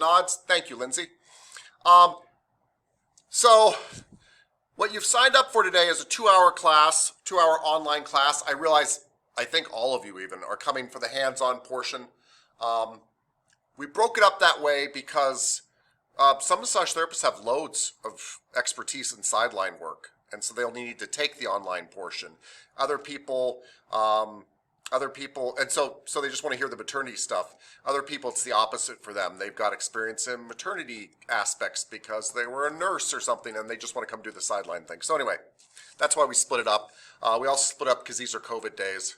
Nods. Thank you, Lindsay. Um, so what you've signed up for today is a 2-hour class, 2-hour online class. I realize, I think all of you even are coming for the hands-on portion. We broke it up that way because some massage therapists have loads of expertise in sideline work, and so they'll need to take the online portion. Other people, and so they just want to hear the maternity stuff. Other people, it's the opposite for them. They've got experience in maternity aspects because they were a nurse or something, and they just want to come do the sideline thing. So anyway, that's why we split it up. We also split up because these are COVID days,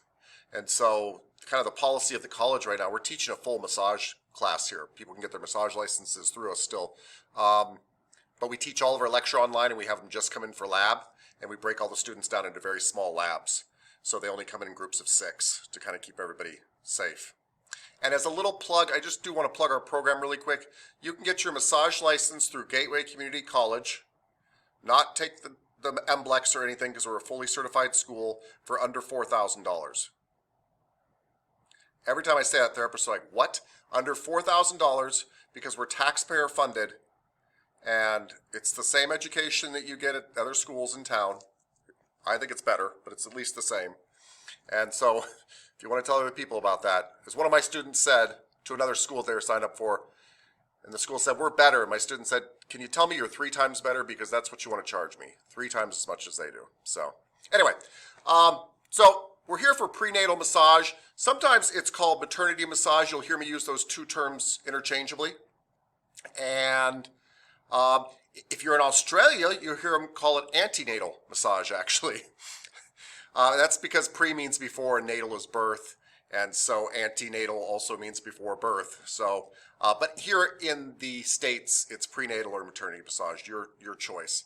and so kind of the policy of the college right now, we're teaching a full massage class here. People can get their massage licenses through us still. But we teach all of our lecture online, and we have them just come in for lab, and we break all the students down into very small labs. So they only come in groups of 6 to kind of keep everybody safe. And as a little plug, I just do want to plug our program really quick. You can get your massage license through Gateway Community College, not take the MBLEX or anything because we're a fully certified school, for under $4,000. Every time I say that, therapists are like, what? Under $4,000 because we're taxpayer funded, and it's the same education that you get at other schools in town. I think it's better, but it's at least the same. And so if you want to tell other people about that, as one of my students said to another school they were signed up for, and the school said, we're better. And my student said, can you tell me you're 3 times better? Because that's what you want to charge me. 3 times as much as they do. So anyway, so we're here for prenatal massage. Sometimes it's called maternity massage. You'll hear me use those 2 terms interchangeably. And if you're in Australia, you'll hear them call it antenatal massage, actually. That's because pre means before and natal is birth. And so antenatal also means before birth. So, but here in the States, it's prenatal or maternity massage, your choice.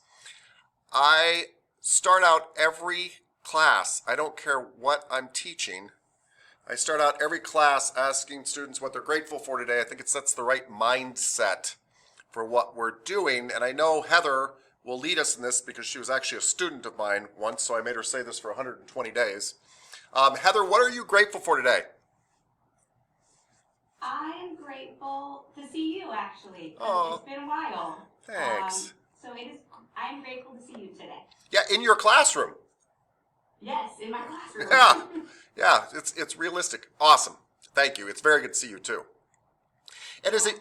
I start out every class, I don't care what I'm teaching, I start out every class asking students what they're grateful for today. I think it sets the right mindset for what we're doing. And I know Heather will lead us in this because she was actually a student of mine once, so I made her say this for 120 days. Heather, what are you grateful for today? I am grateful to see you, actually. Oh, it's been a while. Thanks. I'm grateful to see you today. Yeah, in your classroom. Yes, in my classroom. Yeah, it's realistic. Awesome. Thank you. It's very good to see you too. And is it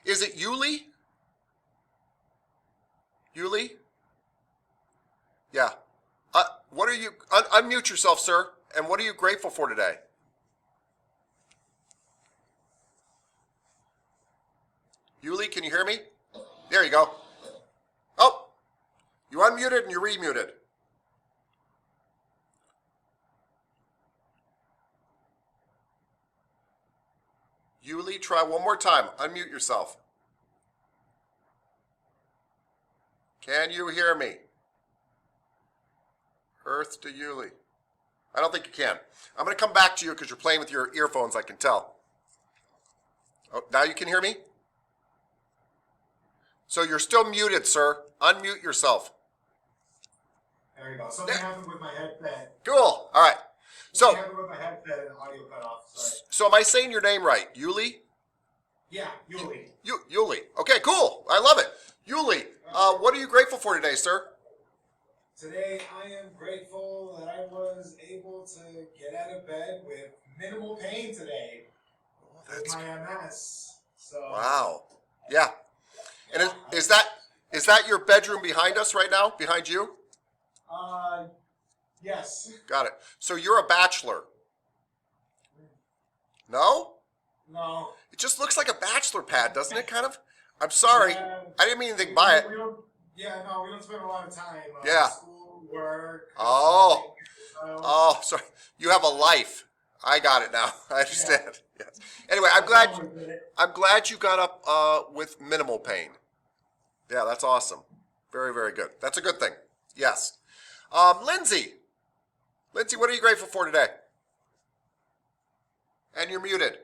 Yuli? Yuli? Yeah. What are you, unmute yourself, sir. And what are you grateful for today? Yuli, can you hear me? There you go. Oh, you unmuted and you remuted. Yuli, try one more time. Unmute yourself. Can you hear me? Earth to Yuli. I don't think you can. I'm going to come back to you because you're playing with your earphones, I can tell. Oh, now you can hear me? So you're still muted, sir. Unmute yourself. There you go. Something happened with my headset. Cool. All right. So, Something happened with my headset and the audio cut off. Sorry. So am I saying your name right? Yuli? Yeah, Yuli. Yuli. Okay, cool. I love it. Yuli, what are you grateful for today, sir? Today, I am grateful that I was able to get out of bed with minimal pain today. Oh, that's with my MS. So. Wow. Yeah. And is that your bedroom behind us right now? Behind you? Yes. Got it. So you're a bachelor? No? No. It just looks like a bachelor pad, doesn't it, kind of? I'm sorry. I didn't mean anything by it. We don't spend a lot of time. Yeah. School, work. Oh. Oh, sorry. You have a life. I got it now. I understand. Yeah. Yes. Anyway, I'm glad you got up with minimal pain. Yeah, that's awesome. Very, very good. That's a good thing. Yes. Lindsay. Lindsay, what are you grateful for today? And you're muted.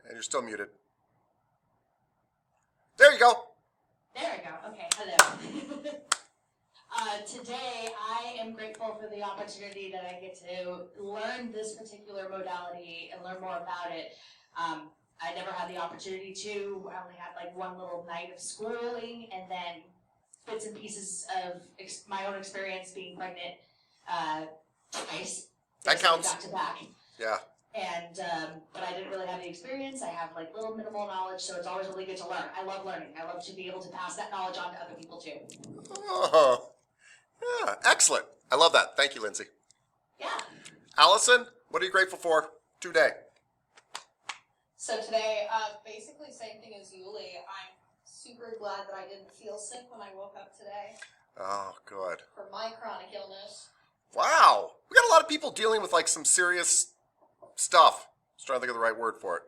And you're still muted. There you go. There we go. Okay, hello. Today, I am grateful for the opportunity that I get to learn this particular modality and learn more about it. I never had the opportunity to. I only had like one little night of schooling, and then bits and pieces of my own experience being pregnant twice. That counts. Back to back. Yeah. And but I didn't really have the experience. I have like little minimal knowledge, so it's always really good to learn. I love learning. I love to be able to pass that knowledge on to other people too. Oh, yeah, excellent. I love that. Thank you, Lindsay. Yeah. Allison, what are you grateful for today? So today, basically same thing as Yuli. I'm super glad that I didn't feel sick when I woke up today Oh, good. for my chronic illness. Wow. We got a lot of people dealing with like some serious stuff. Just trying to think of the right word for it.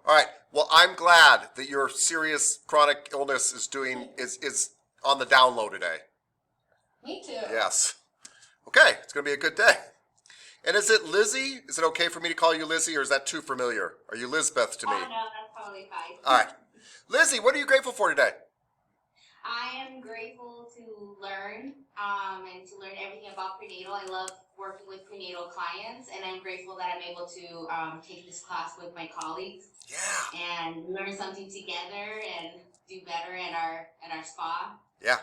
All right. Well, I'm glad that your serious chronic illness is on the down low today. Me too. Yes. Okay. It's going to be a good day. And is it Lizzie? Is it okay for me to call you Lizzie, or is that too familiar? Are you Lizbeth to me? Oh, no, that's totally fine. All right. Lizzie, what are you grateful for today? I am grateful to learn and to learn everything about prenatal. I love working with prenatal clients, and I'm grateful that I'm able to take this class with my colleagues Yeah. and learn something together and do better in our spa. Yeah.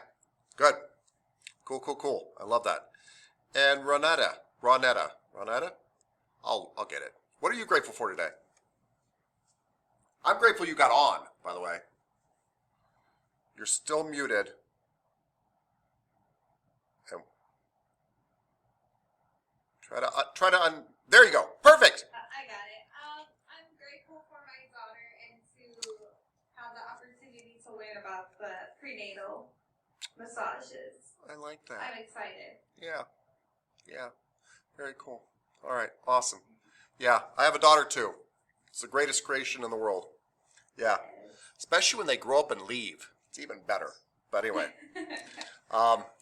Good. Cool. I love that. And Ronetta. I'll get it. What are you grateful for today? I'm grateful you got on, by the way. You're still muted. And there you go. Perfect. I got it. I'm grateful for my daughter and to have the opportunity to learn about the prenatal massages. I like that. I'm excited. Yeah. Very cool. All right. Awesome. Yeah. I have a daughter too. It's the greatest creation in the world. Yeah. Especially when they grow up and leave. It's even better. But anyway,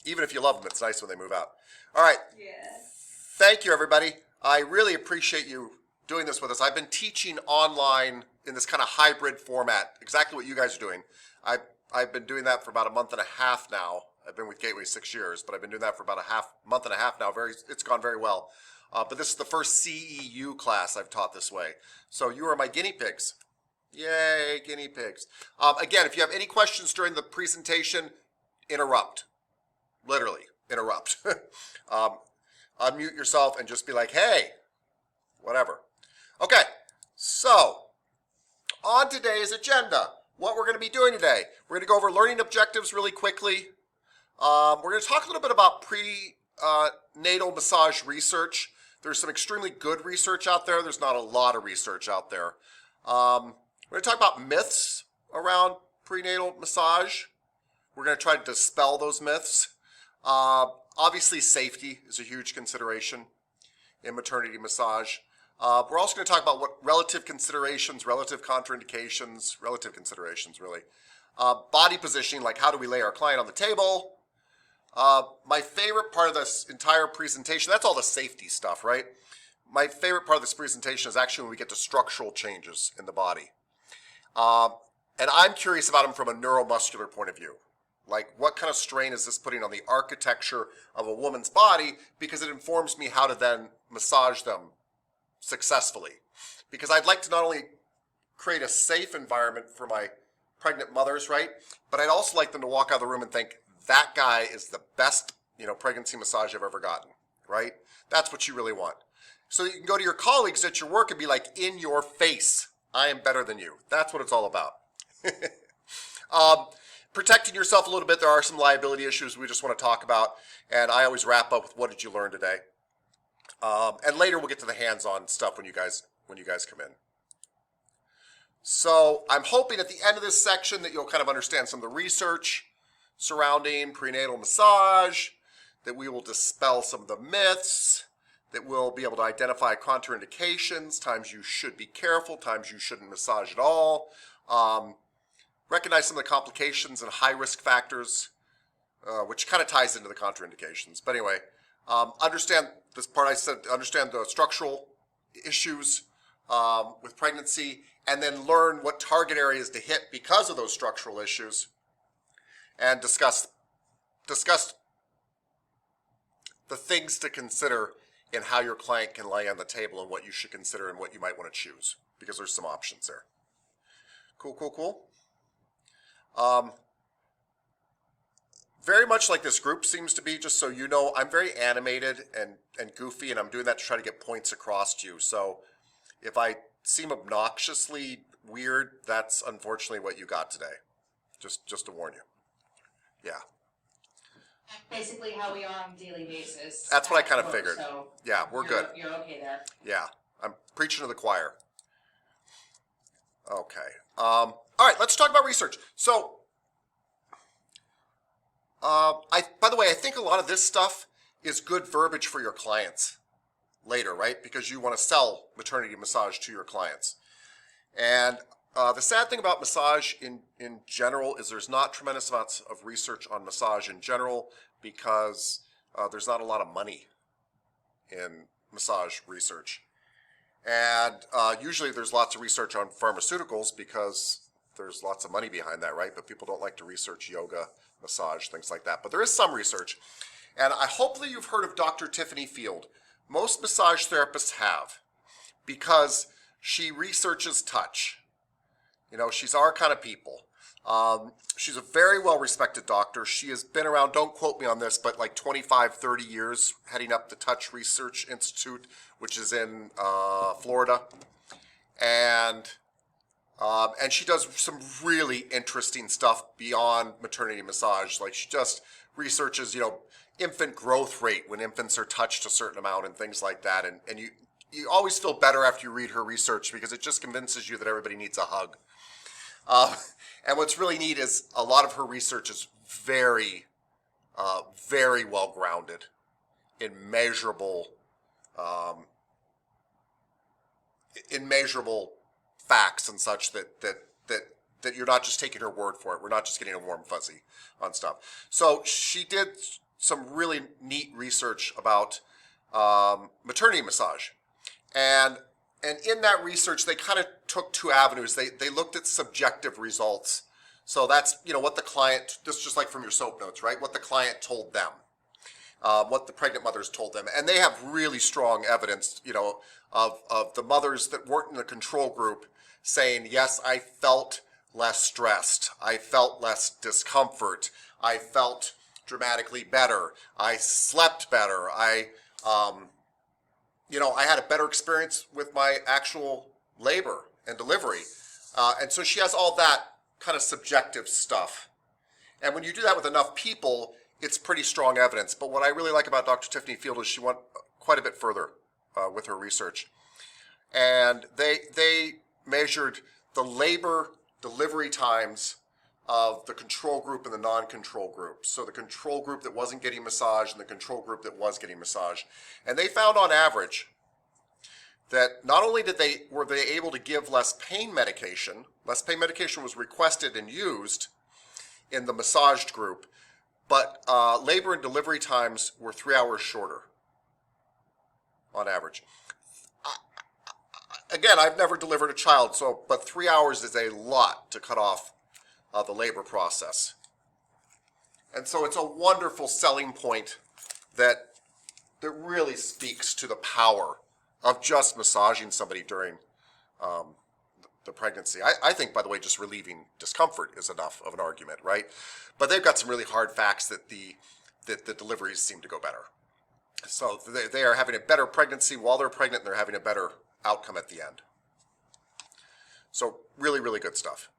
even if you love them, it's nice when they move out. All right. Yes. Thank you, everybody. I really appreciate you doing this with us. I've been teaching online in this kind of hybrid format, exactly what you guys are doing. I've been doing that for about a month and a half now. I've been with Gateway 6 years, but I've been doing that for about month and a half now. It's gone very well. But this is the first CEU class I've taught this way. So you are my guinea pigs. Yay, guinea pigs. Again, if you have any questions during the presentation, interrupt. Literally, interrupt. Unmute yourself and just be like, hey, whatever. Okay, so on today's agenda, what we're going to be doing today, we're going to go over learning objectives really quickly. We're going to talk a little bit about prenatal massage research. There's some extremely good research out there. There's not a lot of research out there. We're going to talk about myths around prenatal massage. We're going to try to dispel those myths. Obviously, safety is a huge consideration in maternity massage. We're also going to talk about what relative considerations really. Body positioning, like how do we lay our client on the table. My favorite part of this entire presentation, that's all the safety stuff, right? My favorite part of this presentation is actually when we get to structural changes in the body. And I'm curious about them from a neuromuscular point of view. Like, what kind of strain is this putting on the architecture of a woman's body? Because it informs me how to then massage them successfully. Because I'd like to not only create a safe environment for my pregnant mothers, right? But I'd also like them to walk out of the room and think, that guy is the best, pregnancy massage I've ever gotten, right? That's what you really want. So you can go to your colleagues at your work and be like, in your face, I am better than you. That's what it's all about. Protecting yourself a little bit, there are some liability issues we just want to talk about. And I always wrap up with what did you learn today? And later we'll get to the hands-on stuff when you guys come in. So I'm hoping at the end of this section that you'll kind of understand some of the research surrounding prenatal massage, that we will dispel some of the myths, that we'll be able to identify contraindications, times you should be careful, times you shouldn't massage at all, recognize some of the complications and high-risk factors, which kind of ties into the contraindications. But anyway, understand this part I said, understand the structural issues with pregnancy, and then learn what target areas to hit because of those structural issues, and discuss the things to consider in how your client can lay on the table and what you should consider and what you might want to choose, because there's some options there. Cool. Very much like this group seems to be, just so you know, I'm very animated and goofy, and I'm doing that to try to get points across to you. So if I seem obnoxiously weird, that's unfortunately what you got today. Just to warn you. Yeah. Basically how we are on a daily basis. That's what I kind of at work, figured. So Yeah, we're good. You're okay there. Yeah, I'm preaching to the choir. Okay. All right, let's talk about research. So, by the way, I think a lot of this stuff is good verbiage for your clients later, right? Because you want to sell maternity massage to your clients. And the sad thing about massage in general is there's not tremendous amounts of research on massage in general because there's not a lot of money in massage research. And usually there's lots of research on pharmaceuticals because there's lots of money behind that, right? But people don't like to research yoga, massage, things like that. But there is some research. And hopefully you've heard of Dr. Tiffany Field. Most massage therapists have, because she researches touch. You know, she's our kind of people. She's a very well-respected doctor. She has been around, don't quote me on this, but like 25, 30 years heading up the Touch Research Institute, which is in Florida. And she does some really interesting stuff beyond maternity massage. Like she just researches, infant growth rate when infants are touched a certain amount and things like that. And you always feel better after you read her research because it just convinces you that everybody needs a hug. And what's really neat is a lot of her research is very, very well grounded in measurable facts and such that you're not just taking her word for it. We're not just getting a warm fuzzy on stuff. So she did some really neat research about maternity massage, and in that research, they kind of took two avenues. They looked at subjective results. So that's, what the client, this is just like from your soap notes, right? What the client told them, what the pregnant mothers told them. And they have really strong evidence, of the mothers that weren't in the control group saying, yes, I felt less stressed. I felt less discomfort. I felt dramatically better. I slept better. I had a better experience with my actual labor and delivery. And so she has all that kind of subjective stuff. And when you do that with enough people, it's pretty strong evidence. But what I really like about Dr. Tiffany Field is she went quite a bit further with her research. And they measured the labor delivery times of the control group and the non-control group. So the control group that wasn't getting massage and the control group that was getting massage. And they found on average that not only were they able to give less pain medication was requested and used in the massaged group, but labor and delivery times were 3 hours shorter on average. Again, I've never delivered a child, but 3 hours is a lot to cut off the labor process. And so it's a wonderful selling point that really speaks to the power of just massaging somebody during the pregnancy. I think, by the way, just relieving discomfort is enough of an argument, right? But they've got some really hard facts that the deliveries seem to go better. So they are having a better pregnancy while they're pregnant, and they're having a better outcome at the end. So really, really good stuff.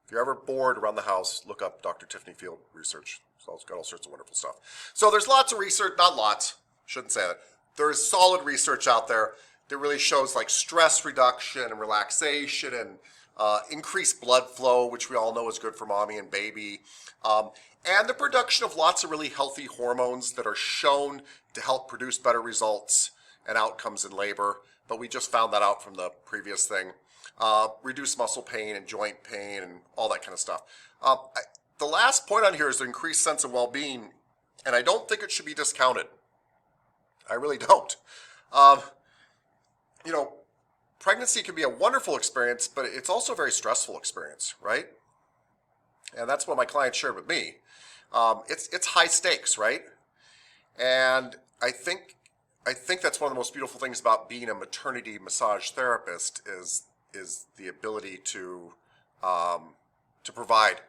If you're ever bored around the house, look up Dr. Tiffany Field research. So it's got all sorts of wonderful stuff. So there's lots of research, not lots, shouldn't say that. There is solid research out there that really shows like stress reduction and relaxation and increased blood flow, which we all know is good for mommy and baby. And the production of lots of really healthy hormones that are shown to help produce better results and outcomes in labor. But we just found that out from the previous thing. Reduce muscle pain and joint pain and all that kind of stuff. The last point on here is the increased sense of well-being, and I don't think it should be discounted. I really don't. Pregnancy can be a wonderful experience, but it's also a very stressful experience, right? And that's what my clients shared with me. It's high stakes, right? And I think that's one of the most beautiful things about being a maternity massage therapist is the ability to provide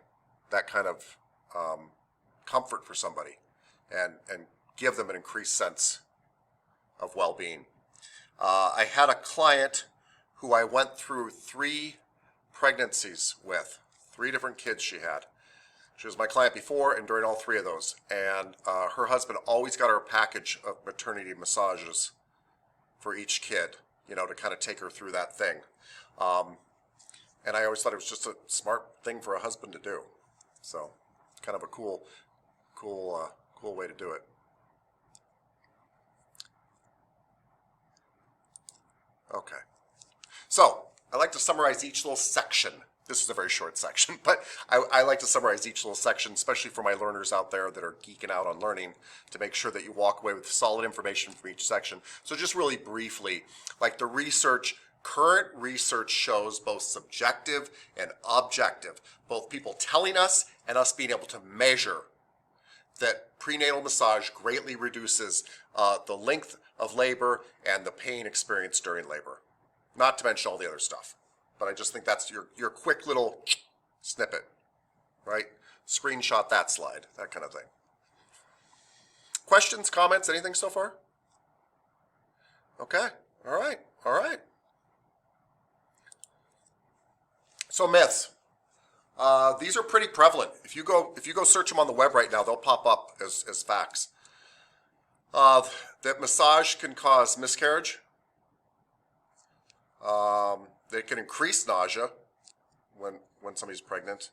that kind of comfort for somebody and give them an increased sense of well-being. I had a client who I went through 3 pregnancies with, 3 different kids she had. She was my client before and during all 3 of those. And her husband always got her a package of maternity massages for each kid, you know, to kind of take her through that thing. And I always thought it was just a smart thing for a husband to do. So, kind of a cool way to do it. Okay. So, I like to summarize each little section. This is a very short section, but I like to summarize each little section, especially for my learners out there that are geeking out on learning, to make sure that you walk away with solid information from each section. So just really briefly, like the research, current research shows both subjective and objective, both people telling us and us being able to measure that prenatal massage greatly reduces the length of labor and the pain experienced during labor. Not to mention all the other stuff. But I just think that's your quick little snippet, right? Screenshot that slide, that kind of thing. Questions, comments, anything so far? Okay, all right. So myths. These are pretty prevalent. If you go search them on the web right now, they'll pop up as facts. That massage can cause miscarriage. They can increase nausea when somebody's pregnant.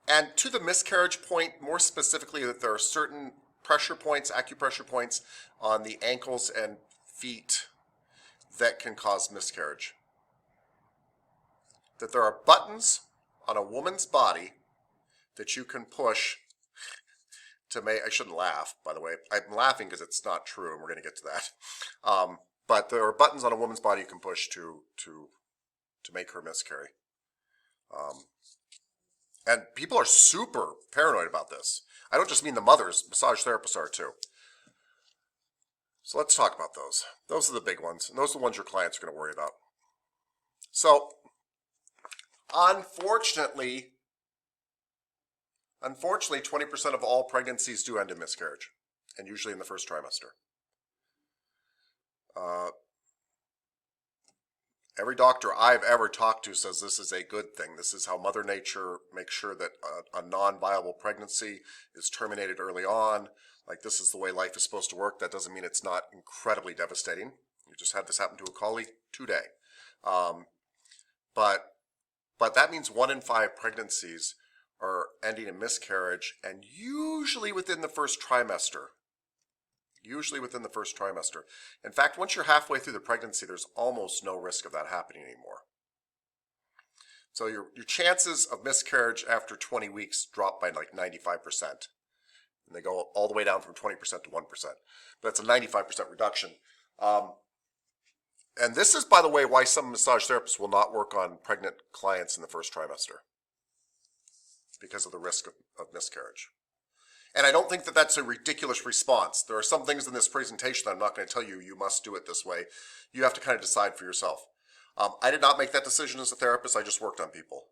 And to the miscarriage point, more specifically, that there are certain pressure points, acupressure points on the ankles and feet that can cause miscarriage. That there are buttons on a woman's body that you can push to make, I shouldn't laugh, by the way. I'm laughing because it's not true, and we're going to get to that. But there are buttons on a woman's body you can push to make her miscarry. And people are super paranoid about this. I don't just mean the mothers, massage therapists are too. So let's talk about those. Those are the big ones, and those are the ones your clients are going to worry about. So, unfortunately, 20% of all pregnancies do end in miscarriage, and usually in the first trimester. Every doctor I've ever talked to says this is a good thing. This is how Mother Nature makes sure that a non-viable pregnancy is terminated early on. Like, this is the way life is supposed to work. That doesn't mean it's not incredibly devastating. You just had this happen to a colleague today. But that means 1 in 5 pregnancies are ending in miscarriage, and usually within the first trimester. In fact, once you're halfway through the pregnancy, there's almost no risk of that happening anymore. So your chances of miscarriage after 20 weeks drop by like 95%. And they go all the way down from 20% to 1%. But it's a 95% reduction. And this is, by the way, why some massage therapists will not work on pregnant clients in the first trimester, because of the risk of miscarriage. And I don't think that that's a ridiculous response. There are some things in this presentation that I'm not going to tell you, you must do it this way. You have to kind of decide for yourself. I did not make that decision as a therapist. I just worked on people,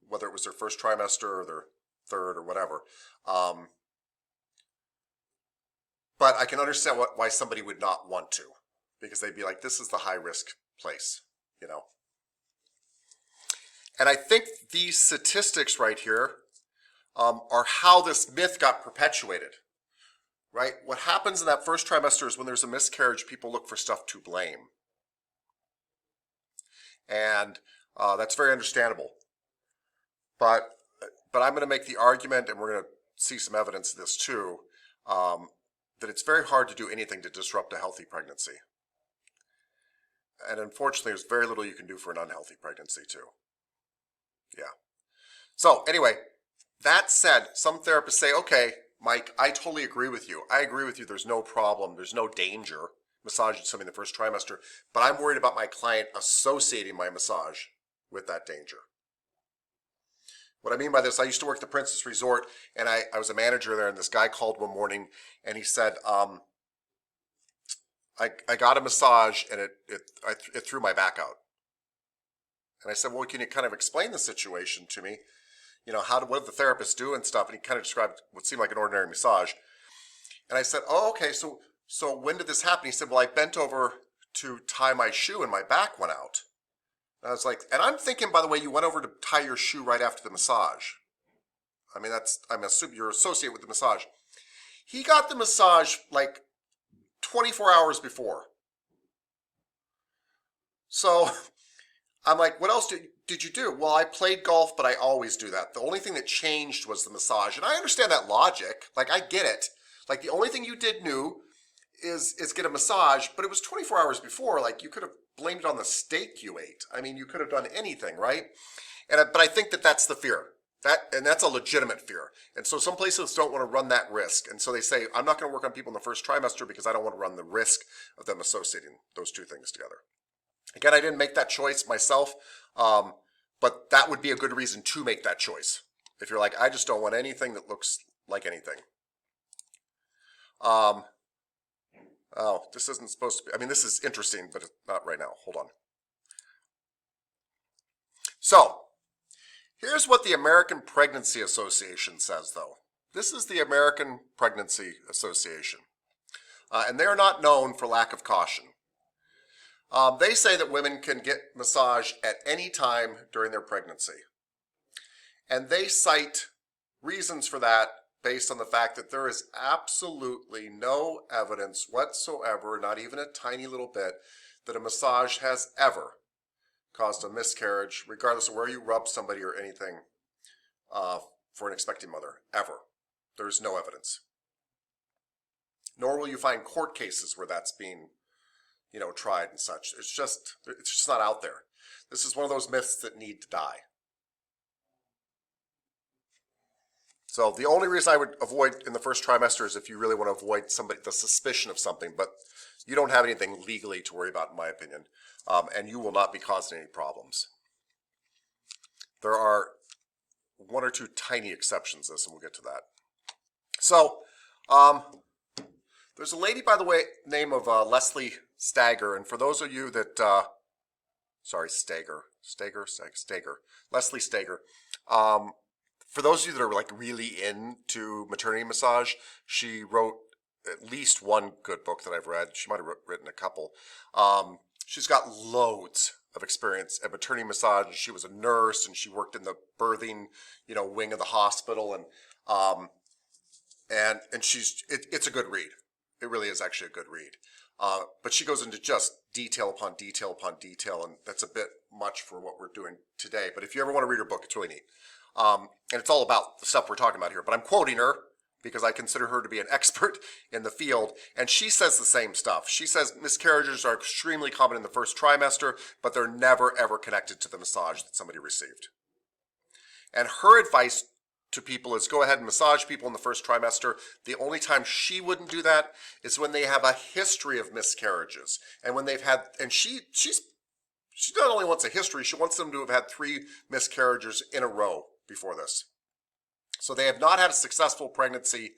whether it was their first trimester or their third or whatever. But I can understand why somebody would not want to, because they'd be like, this is the high risk place, you know. And I think these statistics right here are how this myth got perpetuated, right? What happens in that first trimester is when there's a miscarriage, people look for stuff to blame. And that's very understandable. But I'm going to make the argument, and we're going to see some evidence of this too, that it's very hard to do anything to disrupt a healthy pregnancy. And unfortunately, there's very little you can do for an unhealthy pregnancy too. Yeah. So anyway, that said, some therapists say, okay, Mike, I totally agree with you. I agree with you. There's no problem. There's no danger massaging somebody in the first trimester, but I'm worried about my client associating my massage with that danger. What I mean by this, I used to work at the Princess Resort, and I was a manager there, and this guy called one morning, and he said, I got a massage, and it threw my back out. And I said, well, can you kind of explain the situation to me? You know, what did the therapist do and stuff? And he kind of described what seemed like an ordinary massage. And I said, oh, okay, so when did this happen? He said, well, I bent over to tie my shoe and my back went out. And I was like, and I'm thinking, by the way, you went over to tie your shoe right after the massage. I mean, I'm assuming you're associated with the massage. He got the massage like 24 hours before. So I'm like, what else did you do? Well, I played golf, but I always do that. The only thing that changed was the massage. And I understand that logic. Like, I get it. Like, the only thing you did new is get a massage, but it was 24 hours before. Like, you could have blamed it on the steak you ate. I mean, you could have done anything, right? But I think that's the fear. That's a legitimate fear. And so some places don't want to run that risk. And so they say, I'm not going to work on people in the first trimester because I don't want to run the risk of them associating those two things together. Again, I didn't make that choice myself, but that would be a good reason to make that choice. If you're like, I just don't want anything that looks like anything. Oh, this isn't supposed to be, I mean, this is interesting, but it's not right now. Hold on. So, here's what the American Pregnancy Association says, though. This is the American Pregnancy Association. And they're not known for lack of caution. They say that women can get massage at any time during their pregnancy. And they cite reasons for that based on the fact that there is absolutely no evidence whatsoever, not even a tiny little bit, that a massage has ever caused a miscarriage, regardless of where you rub somebody or anything, for an expecting mother, ever. There's no evidence. Nor will you find court cases where that's being, tried and such. It's just not out there. This is one of those myths that need to die. So the only reason I would avoid in the first trimester is if you really want to avoid the suspicion of something, but you don't have anything legally to worry about, in my opinion, and you will not be causing any problems. There are one or two tiny exceptions to this, and we'll get to that. So, there's a lady, by the way, name of Leslie Stager, and for those of you that, Leslie Stager. For those of you that are like really into maternity massage, she wrote at least one good book that I've read. She might have written a couple. She's got loads of experience at maternity massage. She was a nurse and she worked in the birthing, wing of the hospital, and it's a good read. It really is actually a good read. But she goes into just detail upon detail upon detail, and that's a bit much for what we're doing today. But if you ever want to read her book, it's really neat. And it's all about the stuff we're talking about here. But I'm quoting her because I consider her to be an expert in the field. And she says the same stuff. She says miscarriages are extremely common in the first trimester, but they're never, ever connected to the massage that somebody received. And her advice to people is go ahead and massage people in the first trimester. The only time she wouldn't do that is when they have a history of miscarriages. And when they've had, and she not only wants a history, she wants them to have had 3 miscarriages in a row before this. So they have not had a successful pregnancy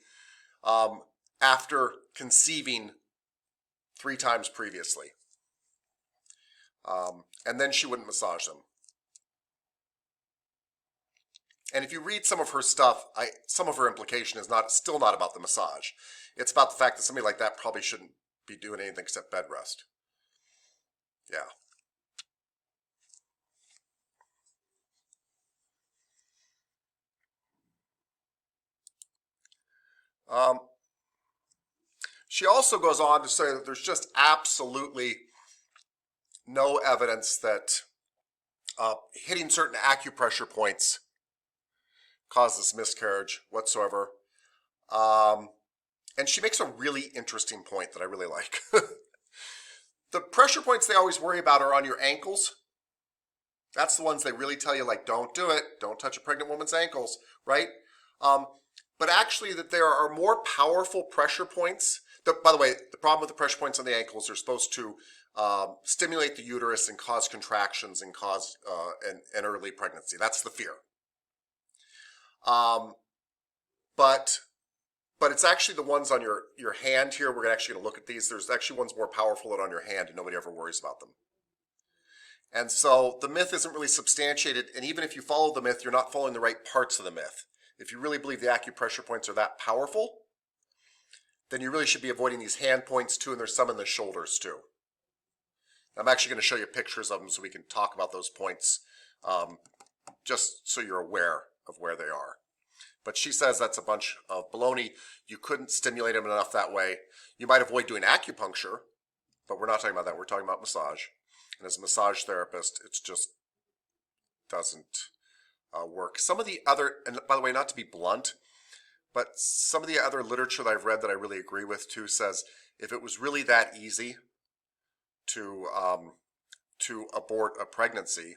after conceiving 3 times previously. And then she wouldn't massage them. And if you read some of her stuff, some of her implication is still not about the massage. It's about the fact that somebody like that probably shouldn't be doing anything except bed rest. Yeah. She also goes on to say that there's just absolutely no evidence that hitting certain acupressure points causes miscarriage whatsoever. And she makes a really interesting point that I really like. The pressure points they always worry about are on your ankles. That's the ones they really tell you, like, don't do it. Don't touch a pregnant woman's ankles, right? But actually that there are more powerful pressure points. By the way, the problem with the pressure points on the ankles are supposed to stimulate the uterus and cause contractions and cause an early pregnancy. That's the fear. But it's actually the ones on your hand here. We're actually going to look at these. There's actually ones more powerful than on your hand, and nobody ever worries about them. And so the myth isn't really substantiated, and even if you follow the myth, you're not following the right parts of the myth. If you really believe the acupressure points are that powerful, then you really should be avoiding these hand points too, and there's some in the shoulders too. I'm actually going to show you pictures of them so we can talk about those points, just so you're aware of where they are. But she says that's a bunch of baloney. You couldn't stimulate them enough that way. You might avoid doing acupuncture, but we're not talking about that. We're talking about massage. And as a massage therapist, it just doesn't work. Some of the other, and by the way, not to be blunt, but some of the other literature that I've read that I really agree with too says if it was really that easy to abort a pregnancy,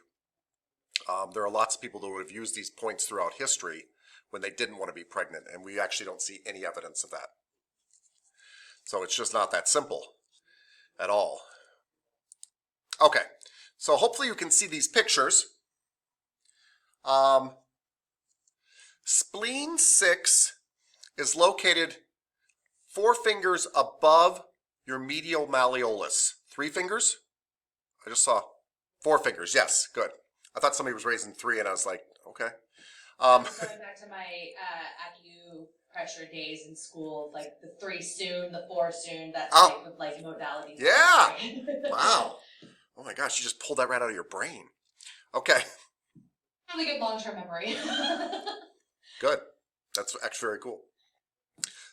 there are lots of people that would have used these points throughout history when they didn't want to be pregnant, and we actually don't see any evidence of that. So it's just not that simple at all. Okay, so hopefully you can see these pictures. Spleen 6 is located 4 fingers above your medial malleolus. 3 fingers? I just saw 4 fingers. Yes, good. I thought somebody was raising 3, and I was like, okay. Going back to my acupressure days in school, like the 3 soon, the 4 soon, that type of like modalities. Yeah. Wow. Oh my gosh, you just pulled that right out of your brain. Okay. Really good long-term memory. Good. That's actually very cool.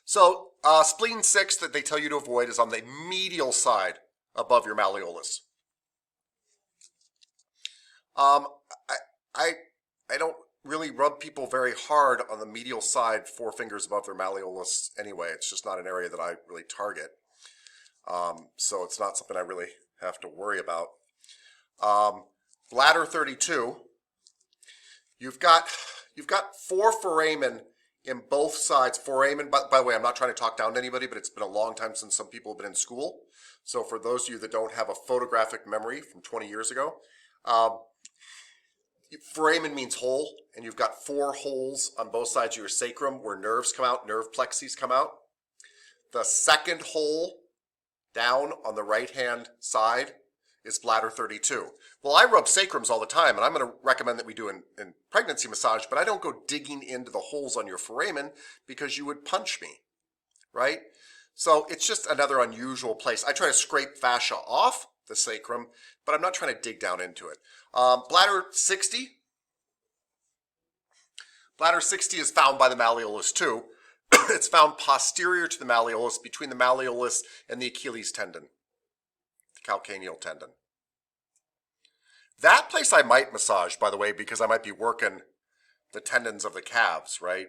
So spleen 6 that they tell you to avoid is on the medial side above your malleolus. I don't really rub people very hard on the medial side 4 fingers above their malleolus anyway. It's just not an area that I really target. So it's not something I really have to worry about. Bladder 32. You've got 4 foramen in both sides. Foramen, by the way, I'm not trying to talk down to anybody, but it's been a long time since some people have been in school. So for those of you that don't have a photographic memory from 20 years ago, foramen means hole, and you've got 4 holes on both sides of your sacrum where nerves come out, nerve plexes come out. The second hole down on the right-hand side is bladder 32. Well, I rub sacrums all the time, and I'm going to recommend that we do in pregnancy massage, but I don't go digging into the holes on your foramen because you would punch me, right? So it's just another unusual place. I try to scrape fascia off the sacrum, but I'm not trying to dig down into it. Bladder 60. Bladder 60 is found by the malleolus too. It's found posterior to the malleolus, between the malleolus and the Achilles tendon, the calcaneal tendon. That place I might massage, by the way, because I might be working the tendons of the calves, right?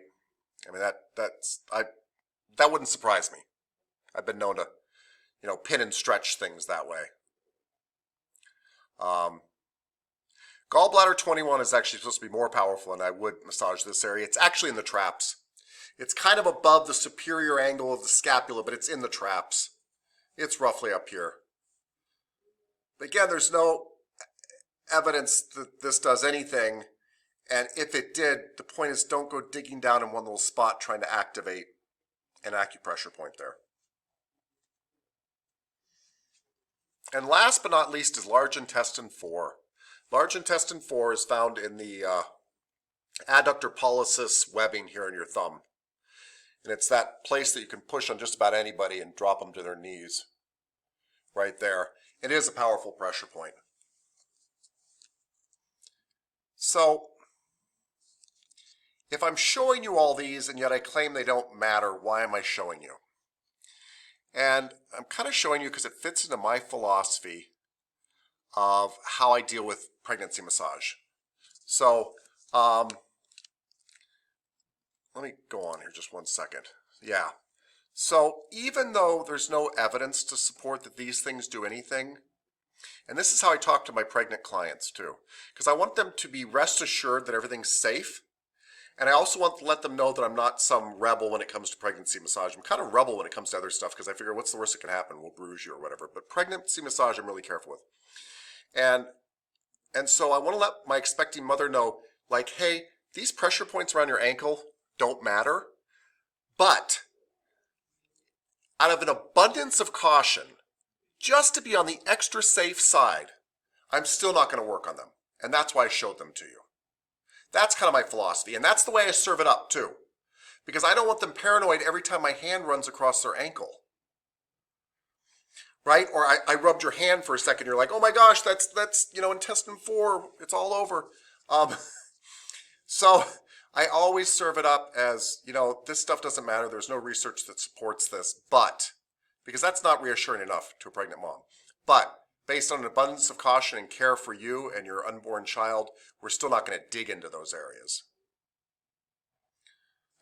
I mean, that wouldn't surprise me. I've been known to, pin and stretch things that way. Gallbladder 21 is actually supposed to be more powerful, and I would massage this area. It's actually in the traps. It's kind of above the superior angle of the scapula, but it's in the traps. It's roughly up here. But again, there's no evidence that this does anything, and if it did, the point is don't go digging down in one little spot trying to activate an acupressure point there. And last but not least is large intestine 4. Large intestine 4 is found in the adductor pollicis webbing here in your thumb. And it's that place that you can push on just about anybody and drop them to their knees. Right there. It is a powerful pressure point. So, if I'm showing you all these and yet I claim they don't matter, why am I showing you? And I'm kind of showing you because it fits into my philosophy of how I deal with pregnancy massage. So, let me go on here just one second. Yeah. So even though there's no evidence to support that these things do anything, and this is how I talk to my pregnant clients too, because I want them to be rest assured that everything's safe. And I also want to let them know that I'm not some rebel when it comes to pregnancy massage. I'm kind of rebel when it comes to other stuff because I figure what's the worst that can happen? We'll bruise you or whatever. But pregnancy massage I'm really careful with. And so I want to let my expecting mother know, like, hey, these pressure points around your ankle don't matter, but out of an abundance of caution, just to be on the extra safe side, I'm still not going to work on them. And that's why I showed them to you. That's kind of my philosophy. And that's the way I serve it up too. Because I don't want them paranoid every time my hand runs across their ankle. Right? Or I rubbed your hand for a second. You're like, oh my gosh, that's intestine 4. It's all over. So I always serve it up as, this stuff doesn't matter. There's no research that supports this. But, because that's not reassuring enough to a pregnant mom. But based on an abundance of caution and care for you and your unborn child, we're still not going to dig into those areas.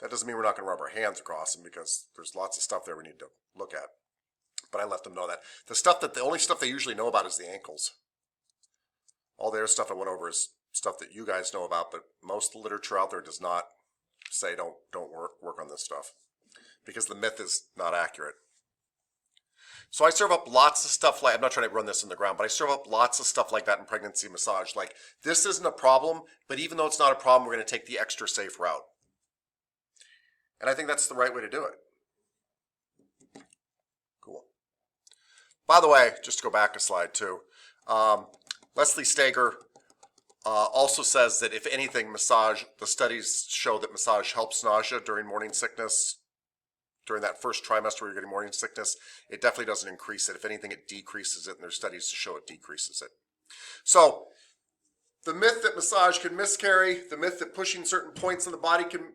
That doesn't mean we're not going to rub our hands across them, because there's lots of stuff there we need to look at. But I let them know that. The only stuff they usually know about is the ankles. All the other stuff I went over is stuff that you guys know about, but most of the literature out there does not say don't work on this stuff, because the myth is not accurate. So I serve up lots of stuff I'm not trying to run this in the ground, but I serve up lots of stuff like that in pregnancy massage. Like, this isn't a problem, but even though it's not a problem, we're going to take the extra safe route. And I think that's the right way to do it. Cool. By the way, just to go back a slide too, Leslie Stager also says that if anything, the studies show that massage helps nausea during morning sickness. During that first trimester where you're getting morning sickness, it definitely doesn't increase it. If anything, it decreases it, and there's studies to show it decreases it. So, the myth that massage can miscarry, the myth that pushing certain points in the body can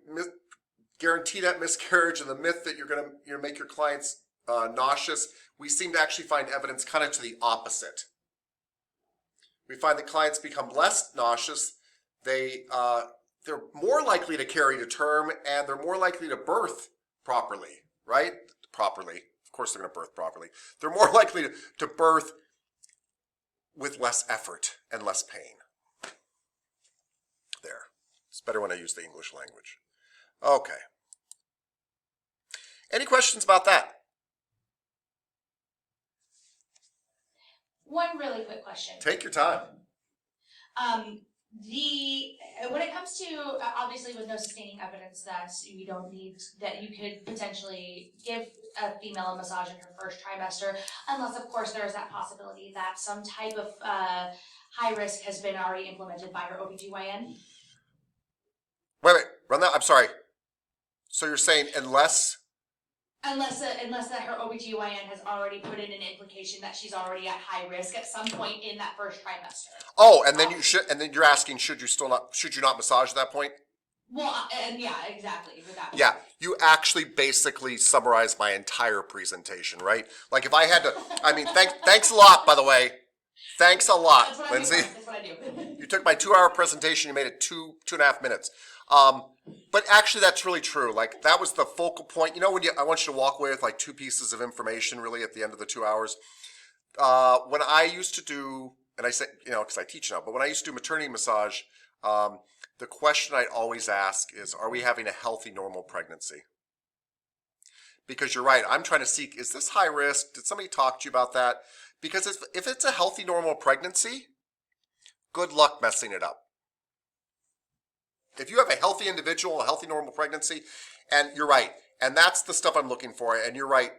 guarantee that miscarriage, and the myth that you're going to make your clients nauseous, we seem to actually find evidence kind of to the opposite. We find that clients become less nauseous, they're more likely to carry to term, and they're more likely to birth properly, right? Properly. Of course they're going to birth properly. They're more likely to birth with less effort and less pain. There. It's better when I use the English language. Okay. Any questions about that? One really quick question. Take your time. When it comes to, obviously with no sustaining evidence that you don't need, that you could potentially give a female a massage in her first trimester, unless of course there is that possibility that some type of high risk has been already implemented by her OBGYN. Wait, run that, I'm sorry. So you're saying unless that her OBGYN has already put in an implication that she's already at high risk at some point in that first trimester. Oh, and then you're asking, should you not massage at that point? Well, and yeah, exactly. With that. Yeah, you actually basically summarized my entire presentation, right? Like if I had to, thanks a lot, by the way. Thanks a lot, That's what Lindsay. That's what I do. You took my 2-hour presentation, you made it 2.5 minutes. But actually that's really true. Like that was the focal point. When I want you to walk away with like 2 pieces of information really at the end of the 2 hours. When I used to do, and I say, because I teach now, but when I used to do maternity massage, the question I'd always ask is, are we having a healthy, normal pregnancy? Because you're right, I'm trying to seek, is this high risk? Did somebody talk to you about that? Because if it's a healthy, normal pregnancy, good luck messing it up. If you have a healthy individual, a healthy, normal pregnancy, and you're right, and that's the stuff I'm looking for, and you're right,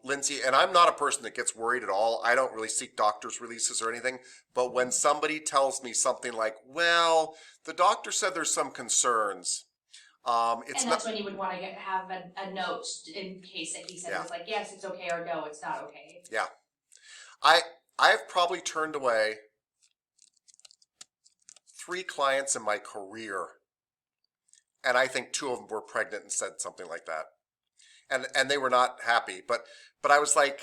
Lindsay, and I'm not a person that gets worried at all. I don't really seek doctor's releases or anything, but when somebody tells me something like, well, the doctor said there's some concerns, and that's when you would want to have a note in case that he said it was like, yes, it's okay, or no, it's not okay. Yeah. I've probably turned away 3 clients in my career, and I think 2 of them were pregnant and said something like that, and they were not happy. But I was like,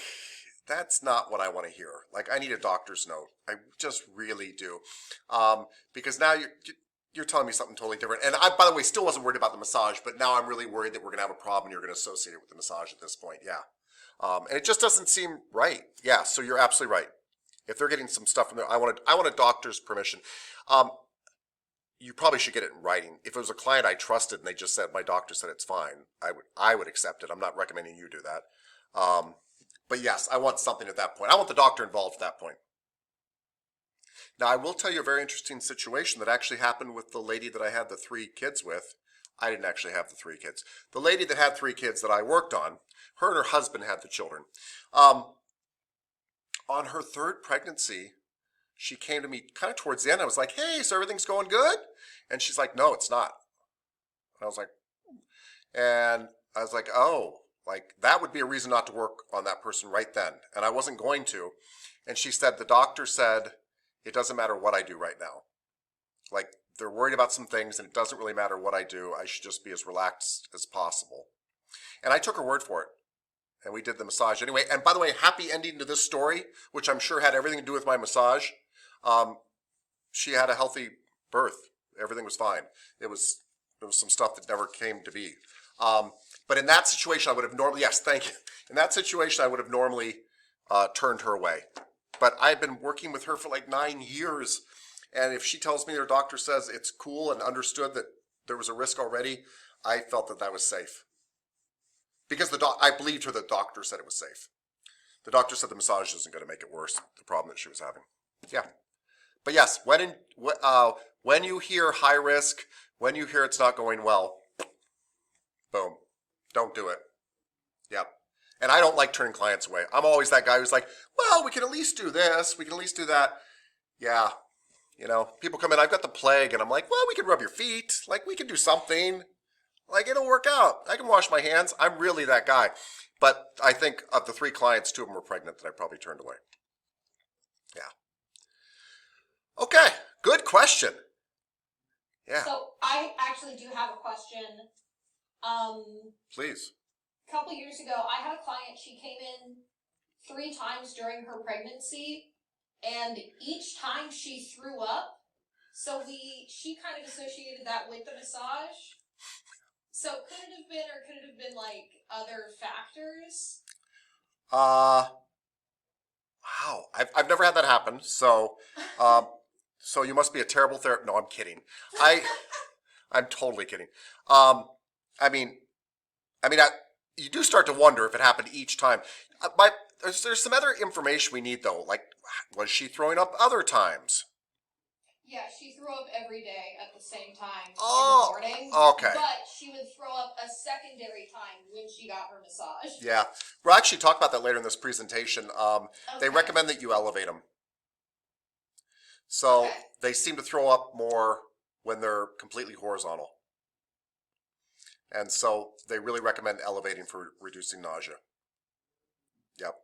that's not what I want to hear. Like, I need a doctor's note. I just really do, because now you're telling me something totally different. And I, by the way, still wasn't worried about the massage, but now I'm really worried that we're gonna have a problem. And you're gonna associate it with the massage at this point. Yeah, and it just doesn't seem right. Yeah, so you're absolutely right. If they're getting some stuff from there, I want a doctor's permission. You probably should get it in writing. If it was a client I trusted and they just said, my doctor said it's fine, I would accept it. I'm not recommending you do that. But yes, I want something at that point. I want the doctor involved at that point. Now, I will tell you a very interesting situation that actually happened with the lady that I had the 3 kids with. I didn't actually have the 3 kids. The lady that had 3 kids that I worked on, her and her husband had the children. On her 3rd pregnancy, she came to me kind of towards the end. I was like, hey, so everything's going good? And she's like, no, it's not. And I was like, oh, like that would be a reason not to work on that person right then. And I wasn't going to. And she said, the doctor said, it doesn't matter what I do right now. Like they're worried about some things and it doesn't really matter what I do. I should just be as relaxed as possible. And I took her word for it. And we did the massage anyway. And by the way, happy ending to this story, which I'm sure had everything to do with my massage. She had a healthy birth. Everything was fine. There was some stuff that never came to be. But in that situation, I would have normally, yes, thank you. In that situation, I would have normally turned her away. But I've been working with her for like 9 years. And if she tells me her doctor says it's cool and understood that there was a risk already, I felt that that was safe. Because I believed her that the doctor said it was safe. The doctor said the massage isn't going to make it worse, the problem that she was having. Yeah. But yes, when you hear high risk, when you hear it's not going well, boom, don't do it. Yep. And I don't like turning clients away. I'm always that guy who's like, well, we can at least do this. We can at least do that. Yeah. You know, people come in, I've got the plague, and I'm like, well, we can rub your feet. Like, we can do something. Like, it'll work out. I can wash my hands. I'm really that guy. But I think of the 3 clients, 2 of them were pregnant that I probably turned away. Yeah. Okay. Good question. Yeah. So I actually do have a question. Please. A couple years ago, I had a client, she came in 3 times during her pregnancy, and each time she threw up. So she kind of associated that with the massage. So could it have been, or could it have been like other factors? Wow. I've never had that happen. So, so you must be a terrible therapist. No, I'm kidding. I'm totally kidding. I mean, you do start to wonder if it happened each time. There's some other information we need though. Like, was she throwing up other times? Yeah, she threw up every day at the same time in Oh, the morning. okay. But she would throw up a secondary time when she got her massage. Yeah. We'll actually talk about that later in this presentation. They Okay. recommend that you elevate them. So Okay. they seem to throw up more when they're completely horizontal. And so they really recommend elevating for reducing nausea. Yep.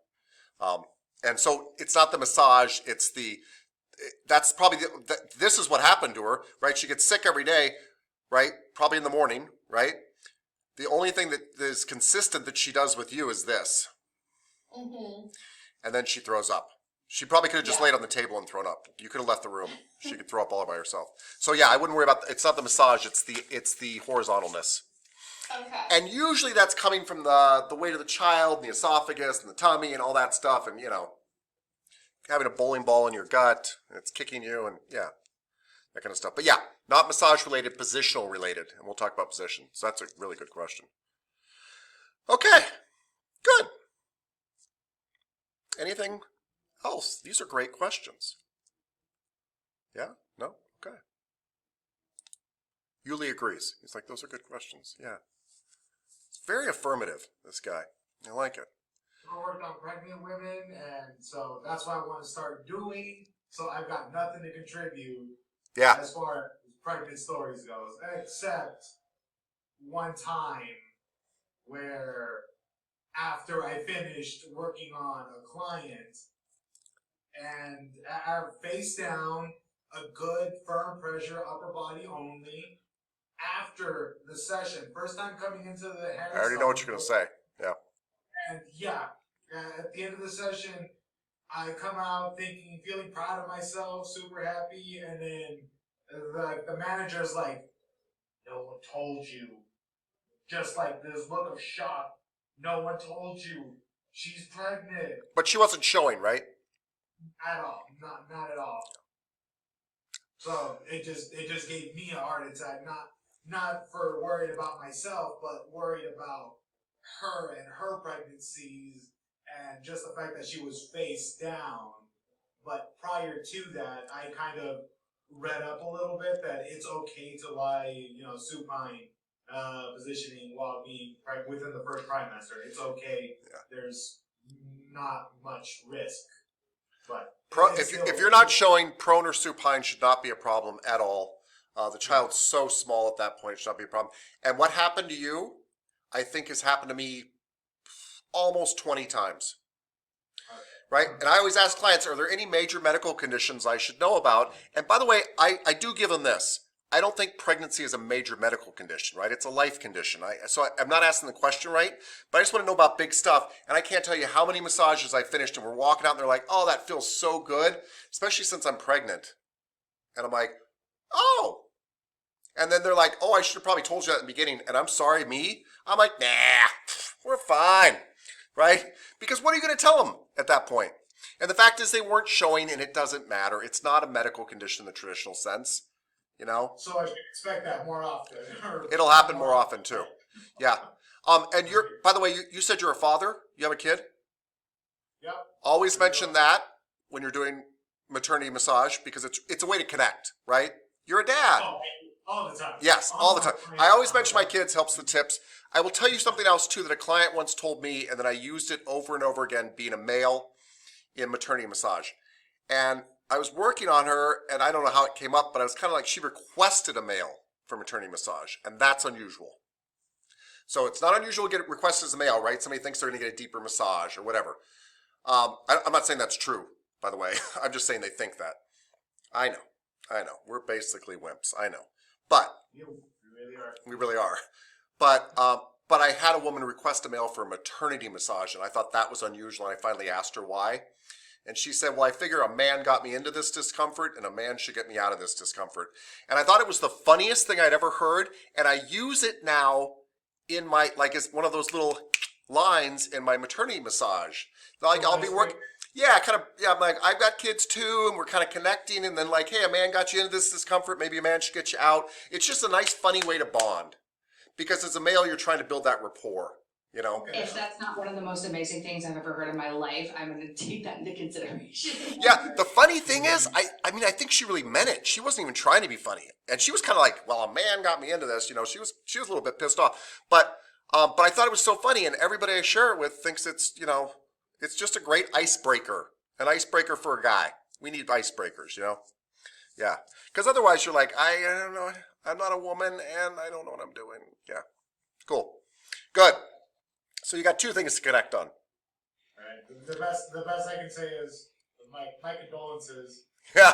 And so it's not the massage, that's probably, this is what happened to her, right? She gets sick every day, right? Probably in the morning, right? The only thing that is consistent that she does with you is this. Mm-hmm. And then she throws up. She probably could have just Yeah. laid on the table and thrown up. You could have left the room. She could throw up all by herself. So yeah, I wouldn't worry about, it's not the massage, it's the horizontalness. Okay. And usually that's coming from the weight of the child, and the esophagus, and the tummy, and all that stuff, and you know, having a bowling ball in your gut, and it's kicking you, and yeah, that kind of stuff. But yeah, not massage related, positional related, and we'll talk about position. So that's a really good question. Okay, good. Anything else? These are great questions. Yeah? No? Okay. Yuli agrees. He's like, those are good questions. Yeah. It's very affirmative, this guy. I like it. I worked on pregnant women, and so that's what I want to start doing. So I've got nothing to contribute Yeah. as far as pregnant stories goes, except one time where after I finished working on a client and I face down, a good firm pressure, upper body only. After the session, first time coming into the hair. I already know what you're going to say. Yeah. And yeah, at the end of the session, I come out feeling proud of myself, super happy, and then the manager's like, "No one told you." Just like this look of shock. No one told you she's pregnant But she wasn't showing, right? at all. Not at all. So it just gave me a heart attack. Not for worried about myself, but worried about her and her pregnancies, and just the fact that she was face down. But prior to that, I kind of read up a little bit that it's okay to lie, supine positioning while being within the first trimester. It's okay. Yeah. There's not much risk. But If you're not showing, prone or supine should not be a problem at all. The child's so small at that point, it should not be a problem. And what happened to you, I think has happened to me almost 20 times. Right? And I always ask clients, are there any major medical conditions I should know about? And by the way, I do give them this. I don't think pregnancy is a major medical condition, right? It's a life condition. I'm not asking the question right, but I just want to know about big stuff. And I can't tell you how many massages I finished and we're walking out and they're like, oh, that feels so good, especially since I'm pregnant. And I'm like, oh. And then they're like, oh, I should have probably told you that in the beginning. And I'm sorry, me? I'm like, nah, we're fine, right? Because what are you going to tell them at that point? And the fact is they weren't showing and it doesn't matter. It's not a medical condition in the traditional sense. You know? So I should expect that more often. It'll happen more often too. Yeah. And by the way, you said you're a father? You have a kid? Yep. Always mention that when you're doing maternity massage because it's a way to connect, right? You're a dad. Oh, all the time. Yes, all the time. I always mention my kids, helps the tips. I will tell you something else too that a client once told me, and then I used it over and over again being a male in maternity massage. And I was working on her, and I don't know how it came up, but I was kind of like, she requested a male for maternity massage, and that's unusual. So it's not unusual to get requested as a male, right? Somebody thinks they're going to get a deeper massage or whatever. I'm not saying that's true, by the way. I'm just saying they think that. I know. We're basically wimps. I know. But we really are. But I had a woman request a male for a maternity massage, and I thought that was unusual, and I finally asked her why. And she said, well, I figure a man got me into this discomfort and a man should get me out of this discomfort. And I thought it was the funniest thing I'd ever heard. And I use it now in my, like it's one of those little lines in my maternity massage. Like I'll be working, I'm like, I've got kids too. And we're kind of connecting. And then like, hey, a man got you into this discomfort. Maybe a man should get you out. It's just a nice, funny way to bond. Because as a male, you're trying to build that rapport. You know? If that's not one of the most amazing things I've ever heard in my life, I'm going to take that into consideration. Yeah, the funny thing is, I mean, I think she really meant it. She wasn't even trying to be funny, and she was kind of like, "Well, a man got me into this." You know, she was a little bit pissed off, but I thought it was so funny, and everybody I share it with thinks it's it's just a great icebreaker, an icebreaker for a guy. We need icebreakers, you know. Yeah, because otherwise you're like, I don't know, I'm not a woman, and I don't know what I'm doing. Yeah, cool, good. So you got two things to connect on. All right. The best I can say is my condolences. Yeah.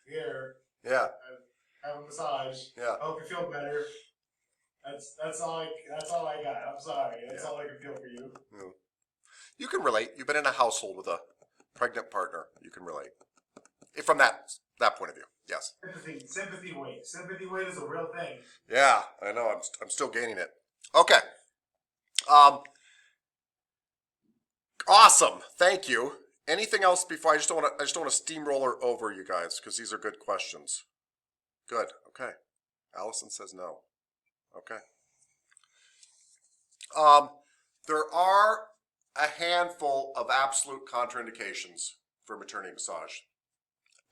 Here. Yeah. Have a massage. Yeah. I hope you feel better. That's all I got. I'm sorry. That's all I can feel for you. You can relate. You've been in a household with a pregnant partner. You can relate. From that point of view. Yes. Sympathy weight. Sympathy weight is a real thing. Yeah, I know. I'm still gaining it. Okay. Awesome. Thank you. Anything else before I just don't want to steamroller over you guys because these are good questions. Good. Okay. Allison says no. Okay. There are a handful of absolute contraindications for maternity massage.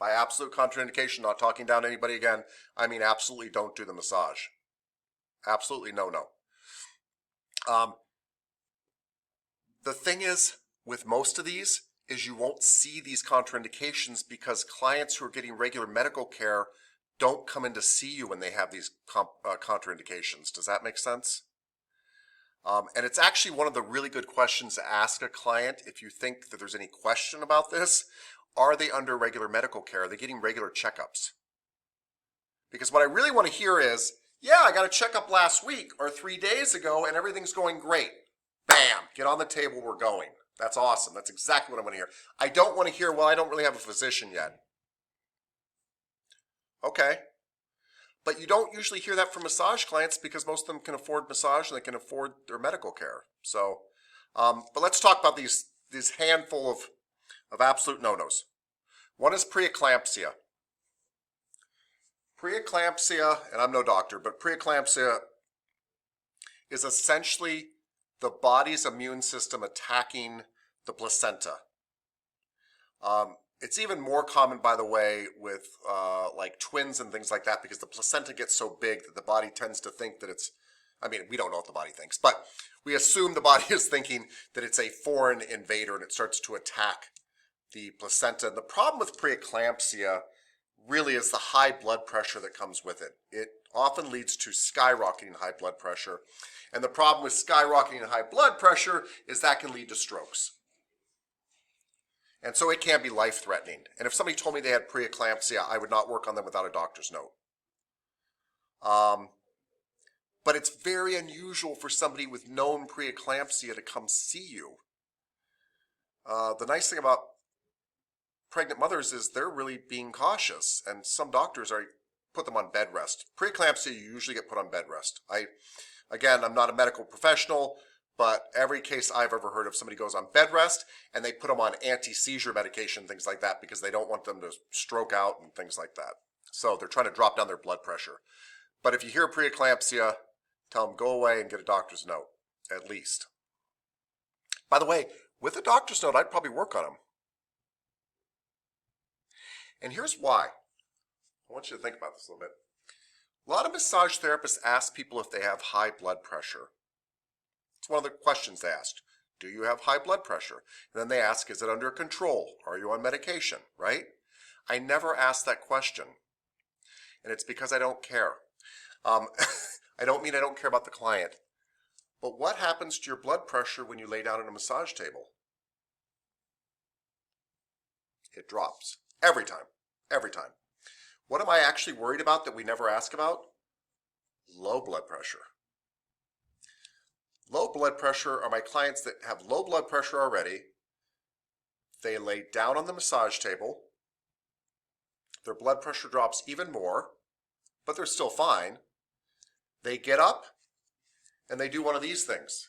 By absolute contraindication, not talking down to anybody again, I mean absolutely don't do the massage. Absolutely no. The thing is, with most of these, is you won't see these contraindications because clients who are getting regular medical care don't come in to see you when they have these contraindications. Does that make sense? And it's actually one of the really good questions to ask a client if you think that there's any question about this. Are they under regular medical care? Are they getting regular checkups? Because what I really want to hear is, yeah, I got a checkup last week or 3 days ago and everything's going great. Bam, get on the table, we're going. That's awesome. That's exactly what I want to hear. I don't want to hear, well, I don't really have a physician yet. Okay. But you don't usually hear that from massage clients because most of them can afford massage and they can afford their medical care. So, but let's talk about these handful of absolute no-nos. One is preeclampsia. Preeclampsia, and I'm no doctor, but preeclampsia is essentially the body's immune system attacking the placenta. It's even more common, by the way, with like twins and things like that because the placenta gets so big that the body tends to think that it's, I mean, we don't know what the body thinks, but we assume the body is thinking that it's a foreign invader and it starts to attack the placenta. And the problem with preeclampsia really is the high blood pressure that comes with it. It often leads to skyrocketing high blood pressure. And the problem with skyrocketing high blood pressure is that can lead to strokes. And so it can be life-threatening. And if somebody told me they had preeclampsia, I would not work on them without a doctor's note. But it's very unusual for somebody with known preeclampsia to come see you. The nice thing about pregnant mothers is they're really being cautious, and some doctors put them on bed rest. Preeclampsia, you usually get put on bed rest. Again, I'm not a medical professional, but every case I've ever heard of, somebody goes on bed rest and they put them on anti-seizure medication, things like that, because they don't want them to stroke out and things like that. So they're trying to drop down their blood pressure. But if you hear preeclampsia, tell them go away and get a doctor's note, at least. By the way, with a doctor's note, I'd probably work on them. And here's why. I want you to think about this a little bit. A lot of massage therapists ask people if they have high blood pressure. It's one of the questions they asked. Do you have high blood pressure? And then they ask, is it under control? Are you on medication, right? I never ask that question. And it's because I don't care. I don't mean I don't care about the client. But what happens to your blood pressure when you lay down on a massage table? It drops. Every time. Every time. What am I actually worried about that we never ask about? Low blood pressure. Low blood pressure are my clients that have low blood pressure already. They lay down on the massage table. Their blood pressure drops even more, but they're still fine. They get up and they do one of these things.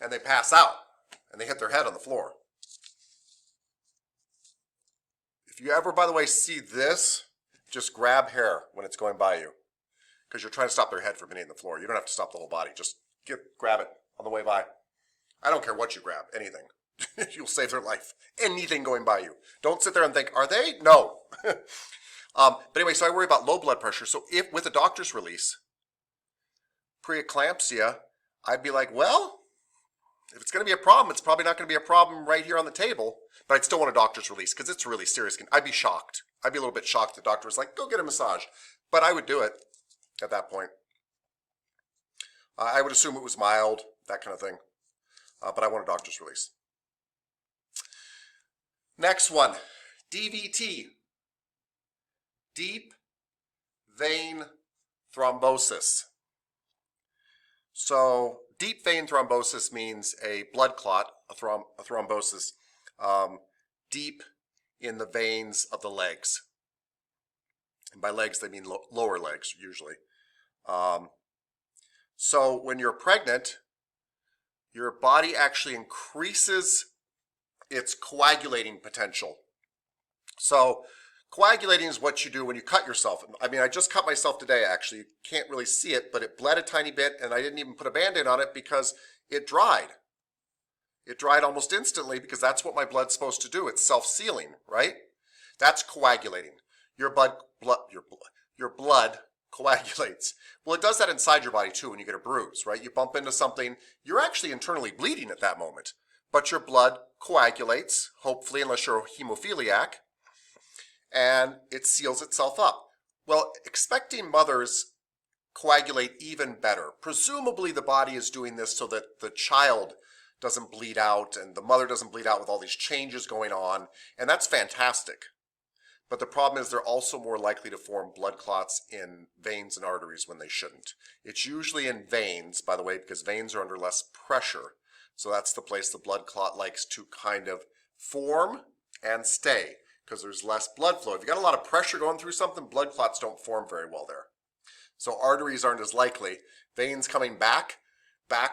And they pass out and they hit their head on the floor. If you ever, by the way, see this, just grab hair when it's going by you, because you're trying to stop their head from hitting the floor. You don't have to stop the whole body. Just grab it on the way by. I don't care what you grab, anything. You'll save their life. Anything going by you. Don't sit there and think, are they? No. But anyway, so I worry about low blood pressure. So if with a doctor's release, preeclampsia, I'd be like, well, if it's going to be a problem, it's probably not going to be a problem right here on the table. But I'd still want a doctor's release because it's really serious. I'd be shocked. I'd be a little bit shocked. The doctor was like, go get a massage. But I would do it at that point. I would assume it was mild, that kind of thing. But I want a doctor's release. Next one, DVT. Deep vein thrombosis. So deep vein thrombosis means a blood clot, a thrombosis, deep in the veins of the legs. And by legs, they mean lower legs, usually. So when you're pregnant, your body actually increases its coagulating potential. So coagulating is what you do when you cut yourself. I mean, I just cut myself today, actually. You can't really see it, but it bled a tiny bit, and I didn't even put a Band-Aid on it because it dried. It dried almost instantly because that's what my blood's supposed to do. It's self-sealing, right? That's coagulating. Your blood coagulates. Well, it does that inside your body too when you get a bruise, right? You bump into something, you're actually internally bleeding at that moment, but your blood coagulates, hopefully, unless you're a hemophiliac, and it seals itself up. Well, expecting mothers coagulate even better. Presumably the body is doing this so that the child doesn't bleed out and the mother doesn't bleed out with all these changes going on, and that's fantastic. But the problem is they're also more likely to form blood clots in veins and arteries when they shouldn't. It's usually in veins, by the way, because veins are under less pressure. So that's the place the blood clot likes to kind of form and stay, because there's less blood flow. If you got a lot of pressure going through something, blood clots don't form very well there. So arteries aren't as likely. Veins coming back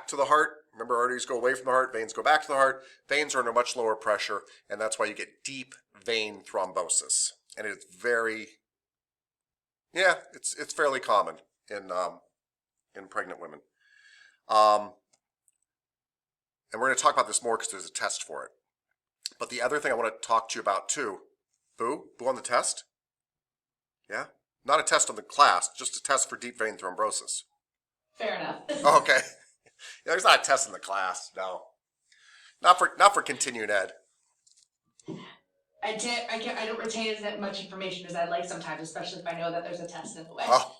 to the heart. Remember, arteries go away from the heart, veins go back to the heart. Veins are under much lower pressure, and that's why you get deep vein thrombosis. And it's it's fairly common in pregnant women. And we're going to talk about this more because there's a test for it. But the other thing I want to talk to you about too, Boo on the test? Yeah? Not a test on the class, just a test for deep vein thrombosis. Fair enough. Oh, okay. Yeah, there's not a test in the class, no. Not for continuing ed. I don't retain as much information as I'd like sometimes, especially if I know that there's a test in the way. Oh,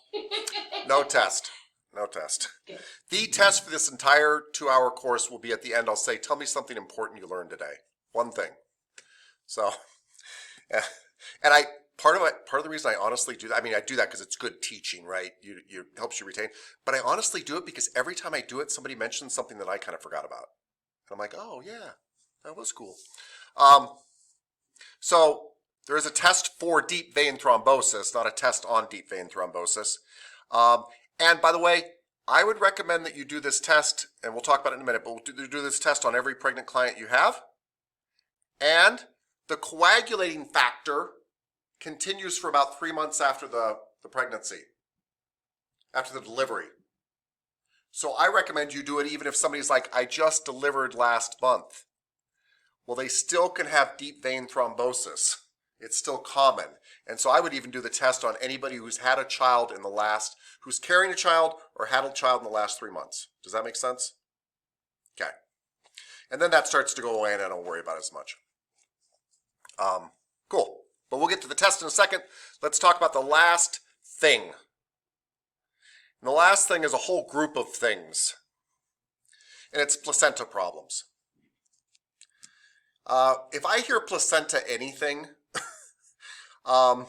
no test. No test. Okay. The test for this entire 2-hour course will be at the end. I'll say, tell me something important you learned today. One thing. So, yeah. And part of the reason I honestly do that, I mean, I do that because it's good teaching, right? You helps you retain. But I honestly do it because every time I do it, somebody mentions something that I kind of forgot about. And I'm like, oh yeah, that was cool. So there is a test for deep vein thrombosis, not a test on deep vein thrombosis. And by the way, I would recommend that you do this test, and we'll talk about it in a minute, but we'll do this test on every pregnant client you have. And the coagulating factor continues for about 3 months after the pregnancy, after the delivery. So I recommend you do it even if somebody's like, I just delivered last month. Well, they still can have deep vein thrombosis. It's still common. And so I would even do the test on anybody who's had a child who's carrying a child or had a child in the last 3 months. Does that make sense? Okay. And then that starts to go away and I don't worry about it as much. Cool. But we'll get to the test in a second. Let's talk about the last thing. And the last thing is a whole group of things. And it's placenta problems. If I hear placenta anything, I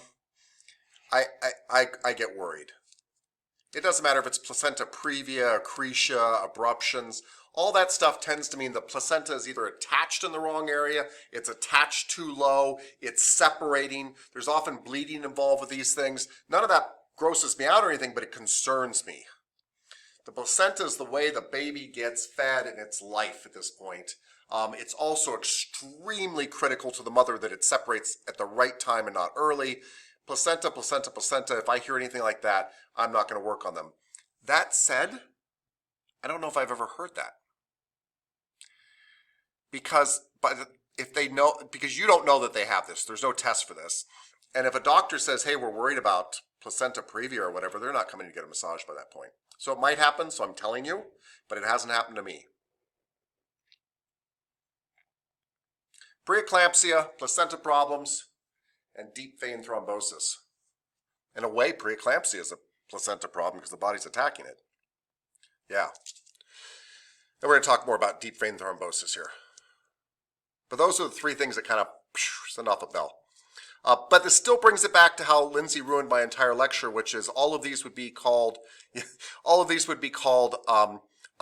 get worried. It doesn't matter if it's placenta previa, accretia, abruptions. All that stuff tends to mean the placenta is either attached in the wrong area, it's attached too low, it's separating. There's often bleeding involved with these things. None of that grosses me out or anything, but it concerns me. The placenta is the way the baby gets fed in its life at this point. It's also extremely critical to the mother that it separates at the right time and not early. Placenta, placenta, placenta. If I hear anything like that, I'm not going to work on them. That said, I don't know if I've ever heard that. Because you don't know that they have this. There's no test for this. And if a doctor says, hey, we're worried about placenta previa or whatever, they're not coming to get a massage by that point. So it might happen, so I'm telling you, but it hasn't happened to me. Preeclampsia, placenta problems, and deep vein thrombosis. In a way, preeclampsia is a placenta problem because the body's attacking it. Yeah. And we're going to talk more about deep vein thrombosis here. But those are the 3 things that kind of send off a bell. But this still brings it back to how Lindsay ruined my entire lecture, which is all of these would be called a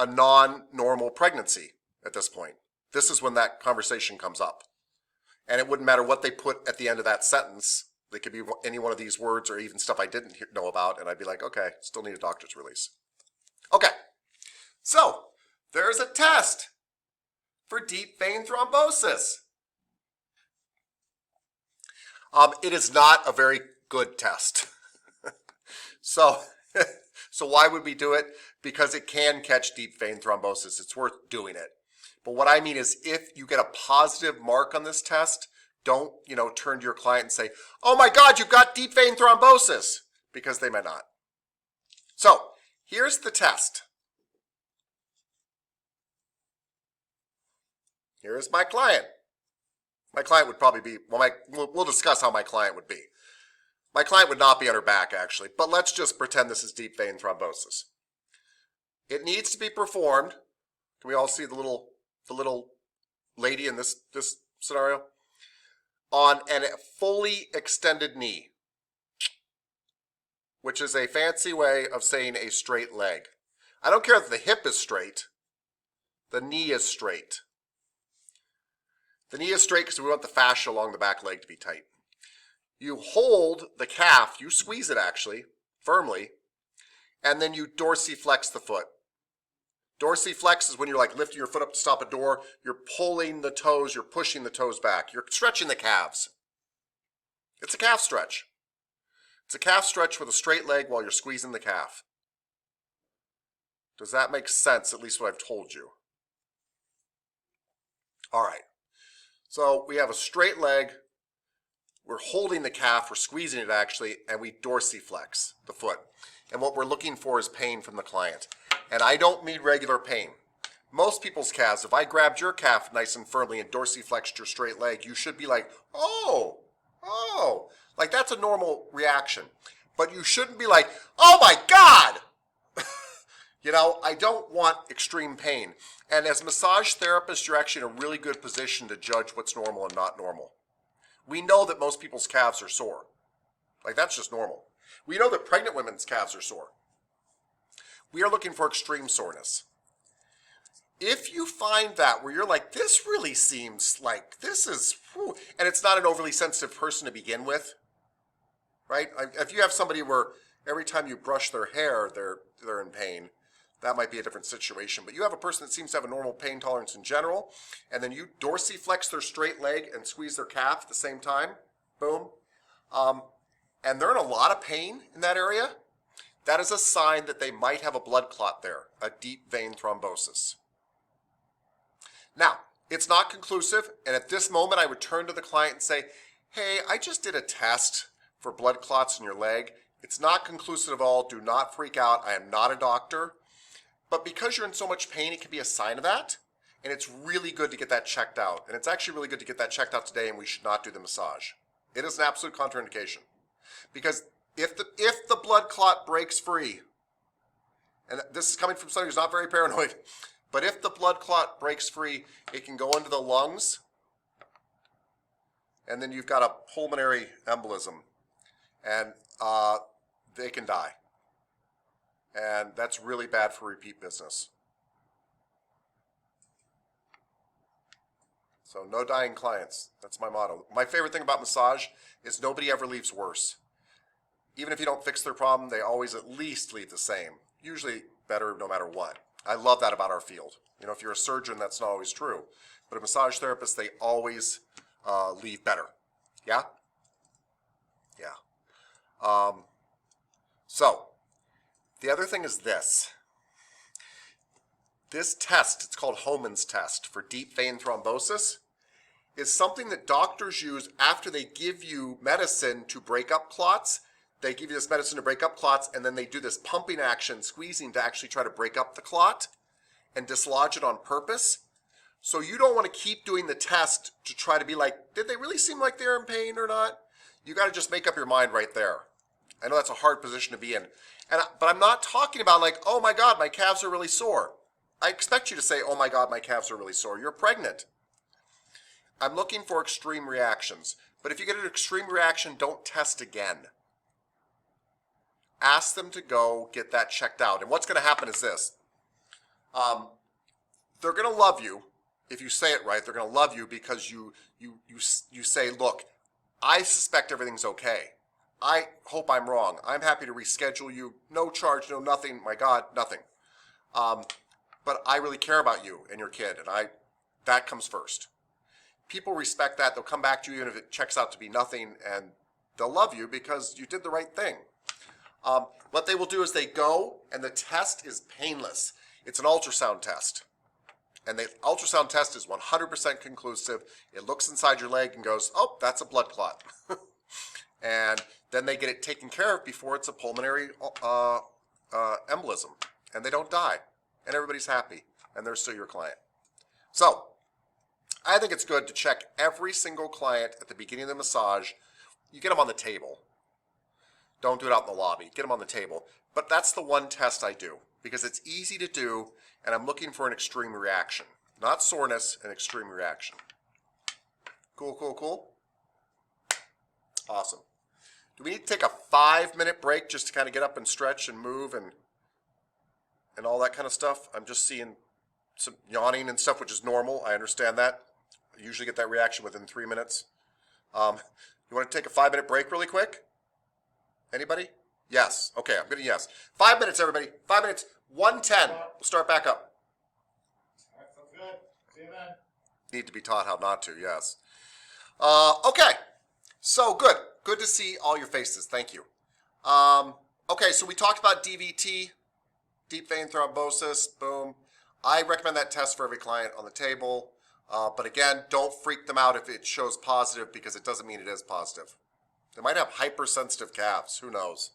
non-normal pregnancy at this point. This is when that conversation comes up. And it wouldn't matter what they put at the end of that sentence. They could be any one of these words or even stuff I didn't know about, and I'd be like, okay, still need a doctor's release. Okay, so there's a test for deep vein thrombosis. It is not a very good test. So why would we do it? Because it can catch deep vein thrombosis. It's worth doing it. But what I mean is if you get a positive mark on this test, don't, turn to your client and say, oh my God, you've got deep vein thrombosis, because they may not. So here's the test. Here is my client. My client would probably be, we'll discuss how my client would be. My client would not be on her back, actually, but let's just pretend this is deep vein thrombosis. It needs to be performed. Can we all see the little lady in this scenario? On a fully extended knee, which is a fancy way of saying a straight leg. I don't care if the hip is straight. The knee is straight. The knee is straight because we want the fascia along the back leg to be tight. You hold the calf, you squeeze it actually, firmly, and then you dorsiflex the foot. Dorsiflex is when you're like lifting your foot up to stop a door, you're pulling the toes, you're pushing the toes back, you're stretching the calves. It's a calf stretch. It's a calf stretch with a straight leg while you're squeezing the calf. Does that make sense, at least what I've told you? All right. So we have a straight leg, we're holding the calf, we're squeezing it actually, and we dorsiflex the foot. And what we're looking for is pain from the client. And I don't mean regular pain. Most people's calves, if I grabbed your calf nice and firmly and dorsiflexed your straight leg, you should be like, oh, oh. Like that's a normal reaction. But you shouldn't be like, oh my God. You know, I don't want extreme pain. And as a massage therapist, you're actually in a really good position to judge what's normal and not normal. We know that most people's calves are sore. Like that's just normal. We know that pregnant women's calves are sore. We are looking for extreme soreness. If you find that where you're like, this really seems like this is, whew, and it's not an overly sensitive person to begin with, right? If you have somebody where every time you brush their hair, they're in pain, that might be a different situation. But you have a person that seems to have a normal pain tolerance in general, and then you dorsiflex their straight leg and squeeze their calf at the same time, boom, and they're in a lot of pain in that area, that is a sign that they might have a blood clot there, a deep vein thrombosis. Now, it's not conclusive, and at this moment I would turn to the client and say, hey, I just did a test for blood clots in your leg. It's not conclusive at all. Do not freak out. I am not a doctor. But because you're in so much pain, it can be a sign of that, and it's really good to get that checked out. And it's actually really good to get that checked out today, and we should not do the massage. It is an absolute contraindication. Because if the blood clot breaks free, and this is coming from somebody who's not very paranoid, but if the blood clot breaks free, it can go into the lungs, and then you've got a pulmonary embolism, and they can die. And that's really bad for repeat business. So no dying clients. That's my motto. My favorite thing about massage is nobody ever leaves worse. Even if you don't fix their problem, they always at least leave the same. Usually better no matter what. I love that about our field. You know, if you're a surgeon, that's not always true. But a massage therapist, they always leave better. Yeah? Yeah. So, the other thing is this. This test, it's called Homan's test for deep vein thrombosis, is something that doctors use after they give you medicine to break up clots. They give you this medicine to break up clots, and then they do this pumping action, squeezing to actually try to break up the clot and dislodge it on purpose. So you don't want to keep doing the test to try to be like, did they really seem like they're in pain or not? You got to just make up your mind right there. I know that's a hard position to be in. But I'm not talking about like, oh my God, my calves are really sore. I expect you to say, oh my God, my calves are really sore. You're pregnant. I'm looking for extreme reactions. But if you get an extreme reaction, don't test again. Ask them to go get that checked out. And what's going to happen is this. They're going to love you. If you say it right, they're going to love you because you say, look, I suspect everything's okay. I hope I'm wrong. I'm happy to reschedule you. No charge, no nothing. My God, nothing. But I really care about you and your kid, and that comes first. People respect that. They'll come back to you even if it checks out to be nothing, and they'll love you because you did the right thing. What they will do is they go, and the test is painless. It's an ultrasound test. And the ultrasound test is 100% conclusive. It looks inside your leg and goes, oh, that's a blood clot. And then they get it taken care of before it's a pulmonary embolism. And they don't die. And everybody's happy. And they're still your client. So, I think it's good to check every single client at the beginning of the massage. You get them on the table. Don't do it out in the lobby. Get them on the table. But that's the one test I do. Because it's easy to do, and I'm looking for an extreme reaction. Not soreness, an extreme reaction. Cool, cool, cool? Awesome. Do we need to take a 5-minute break just to kind of get up and stretch and move and all that kind of stuff? I'm just seeing some yawning and stuff, which is normal. I understand that. I usually get that reaction within 3 minutes. You want to take a 5-minute break really quick? Anybody? Yes. Okay, I'm getting yes. 5 minutes, everybody. 5 minutes. 1:10. We'll start back up. Alright, sounds good. See you then. Need to be taught how not to, yes. Okay. So, good. Good to see all your faces. Thank you. Okay, so we talked about DVT, deep vein thrombosis. Boom. I recommend that test for every client on the table. But again, don't freak them out if it shows positive because it doesn't mean it is positive. They might have hypersensitive calves. Who knows?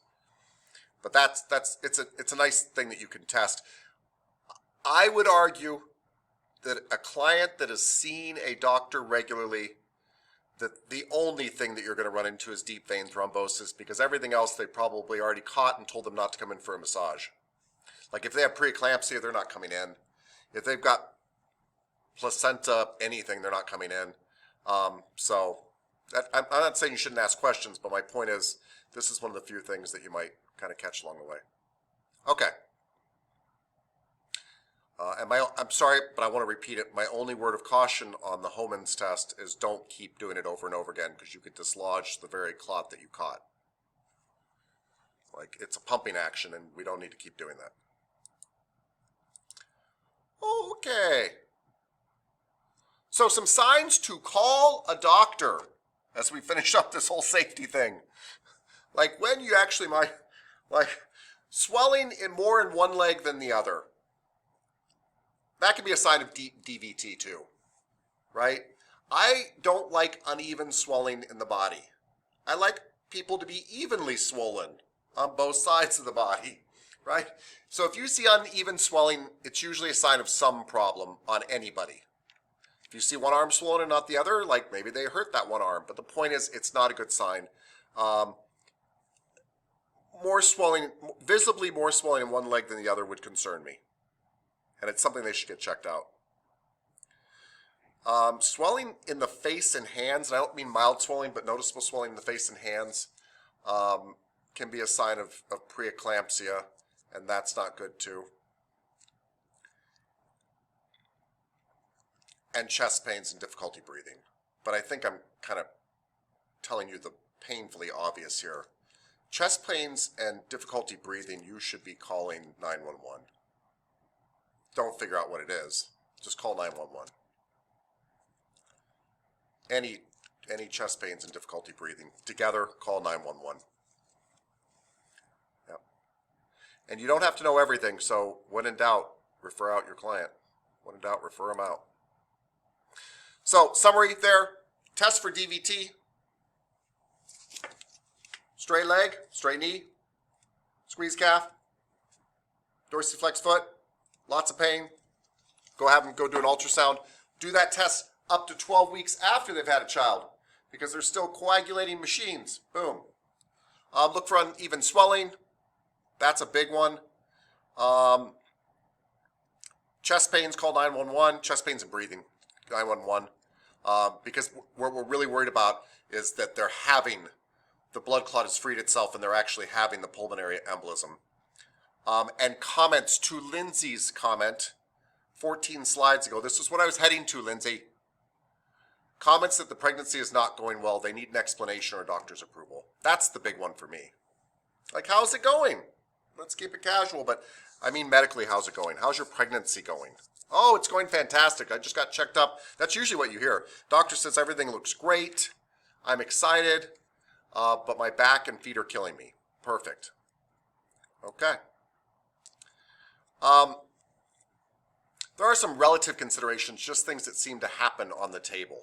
But it's a nice thing that you can test. I would argue that a client that has seen a doctor regularly, that the only thing that you're going to run into is deep vein thrombosis, because everything else they probably already caught and told them not to come in for a massage. Like if they have preeclampsia, they're not coming in. If they've got placenta, anything, they're not coming in. I'm not saying you shouldn't ask questions, but my point is this is one of the few things that you might kind of catch along the way. Okay. I'm sorry, but I want to repeat it. My only word of caution on the Homan's test is don't keep doing it over and over again, because you could dislodge the very clot that you caught. Like, it's a pumping action, and we don't need to keep doing that. Okay. So some signs to call a doctor as we finish up this whole safety thing. Like when you actually might, like swelling in more in one leg than the other. That could be a sign of DVT too, right? I don't like uneven swelling in the body. I like people to be evenly swollen on both sides of the body, right? So if you see uneven swelling, it's usually a sign of some problem on anybody. If you see one arm swollen and not the other, like maybe they hurt that one arm. But the point is, it's not a good sign. More swelling, visibly more swelling in one leg than the other would concern me. And it's something they should get checked out. Swelling in the face and hands, and I don't mean mild swelling, but noticeable swelling in the face and hands can be a sign of preeclampsia, and that's not good too. And chest pains and difficulty breathing. But I think I'm kind of telling you the painfully obvious here. Chest pains and difficulty breathing, you should be calling 911. Don't figure out what it is. Just call 911. Any chest pains and difficulty breathing, together, call 911. Yep. And you don't have to know everything, so when in doubt, refer out your client. When in doubt, refer them out. So, summary there, test for DVT, straight leg, straight knee, squeeze calf, dorsiflex foot, lots of pain, go have them go do an ultrasound. Do that test up to 12 weeks after they've had a child, because they're still coagulating machines. Boom. Look for uneven swelling. That's a big one. Chest pains, call 911. Chest pains and breathing, 911. Because what we're really worried about is that they're having, the blood clot has freed itself and they're actually having the pulmonary embolism. And comments to Lindsay's comment 14 slides ago. This is what I was heading to, Lindsay. Comments that the pregnancy is not going well. They need an explanation or a doctor's approval. That's the big one for me. Like, how's it going? Let's keep it casual, but I mean medically, how's it going? How's your pregnancy going? Oh, it's going fantastic. I just got checked up. That's usually what you hear. Doctor says everything looks great. I'm excited, but my back and feet are killing me. Perfect. Okay. There are some relative considerations, just things that seem to happen on the table.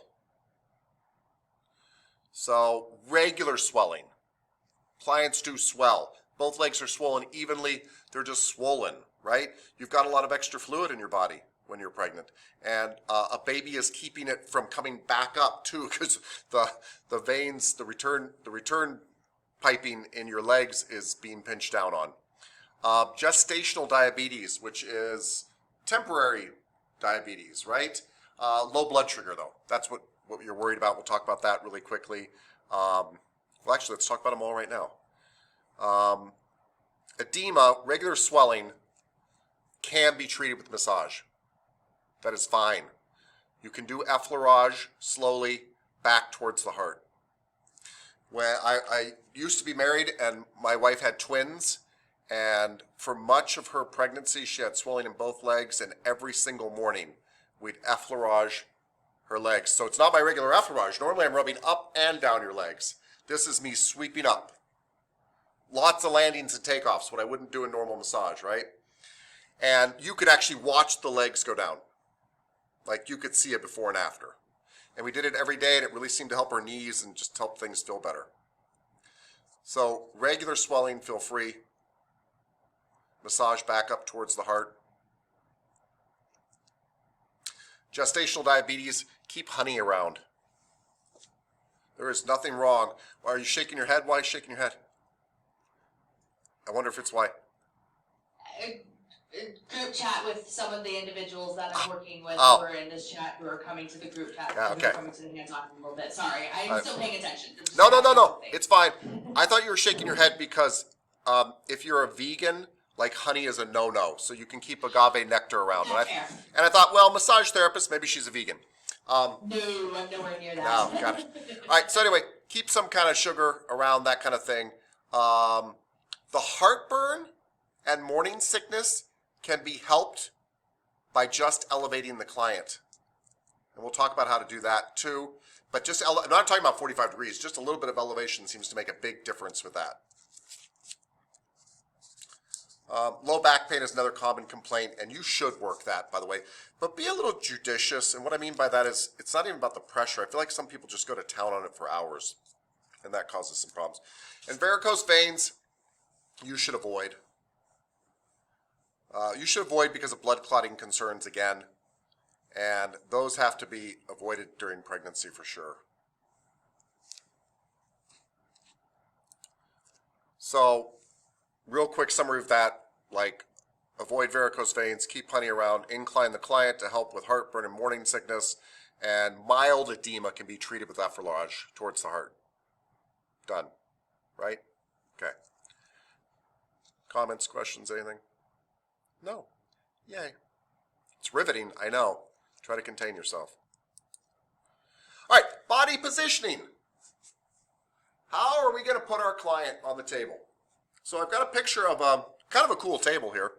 So, regular swelling. Clients do swell. Both legs are swollen evenly. They're just swollen, right? You've got a lot of extra fluid in your body when you're pregnant. And a baby is keeping it from coming back up too, because the veins, the return piping in your legs is being pinched down on. Gestational diabetes, which is temporary diabetes, right? Low blood sugar, though. That's what you're worried about. We'll talk about that really quickly. Well, actually, let's talk about them all right now. Edema, regular swelling, can be treated with massage. That is fine. You can do effleurage slowly back towards the heart. When I used to be married and my wife had twins, and for much of her pregnancy, she had swelling in both legs, and every single morning we'd effleurage her legs. So it's not my regular effleurage. Normally I'm rubbing up and down your legs. This is me sweeping up. Lots of landings and takeoffs, what I wouldn't do in normal massage, right? And you could actually watch the legs go down. Like you could see it before and after. And we did it every day, and it really seemed to help her knees and just help things feel better. So regular swelling, feel free. Massage back up towards the heart. Gestational diabetes, keep honey around. There is nothing wrong. Are you shaking your head? Why are you shaking your head? I wonder if it's why. Group chat with some of the individuals that I'm working with Oh. who are in this chat who are coming to the group chat. Yeah, who okay. are coming to the hands-on a little bit. Sorry, I'm still paying attention. I'm just No. catching something. It's fine. I thought you were shaking your head because if you're a vegan, like honey is a no-no. So you can keep agave nectar around. That's fair. And I thought, well, massage therapist, maybe she's a vegan. No, I'm nowhere near that. No, got it. All right, so anyway, keep some kind of sugar around, that kind of thing. The heartburn and morning sickness can be helped by just elevating the client. And we'll talk about how to do that too. But just, I'm not talking about 45 degrees, just a little bit of elevation seems to make a big difference with that. Low back pain is another common complaint, and you should work that, by the way. But be a little judicious, and what I mean by that is it's not even about the pressure. I feel like some people just go to town on it for hours, and that causes some problems. And varicose veins, you should avoid. You should avoid because of blood clotting concerns again, and those have to be avoided during pregnancy for sure. So, real quick summary of that, like avoid varicose veins, keep honey around, incline the client to help with heartburn and morning sickness, and mild edema can be treated with effleurage towards the heart. Done. Right? Okay. Comments, questions, anything? No. Yay. It's riveting, I know. Try to contain yourself. All right, body positioning. How are we going to put our client on the table? So I've got a picture of kind of a cool table here.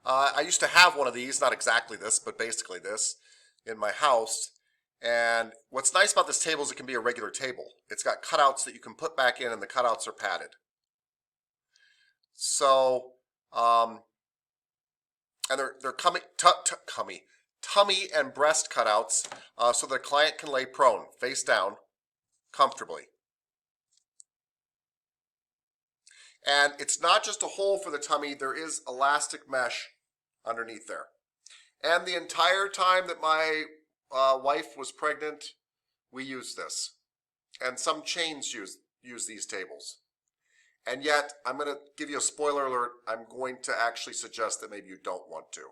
I used to have one of these, not exactly this, but basically this, in my house. And what's nice about this table is it can be a regular table. It's got cutouts that you can put back in, and the cutouts are padded. So, and they're tummy and breast cutouts, so the client can lay prone, face down, comfortably. And it's not just a hole for the tummy, there is elastic mesh underneath there. And the entire time that my wife was pregnant, we used this. And some chains use these tables. And yet, I'm going to give you a spoiler alert, I'm going to actually suggest that maybe you don't want to.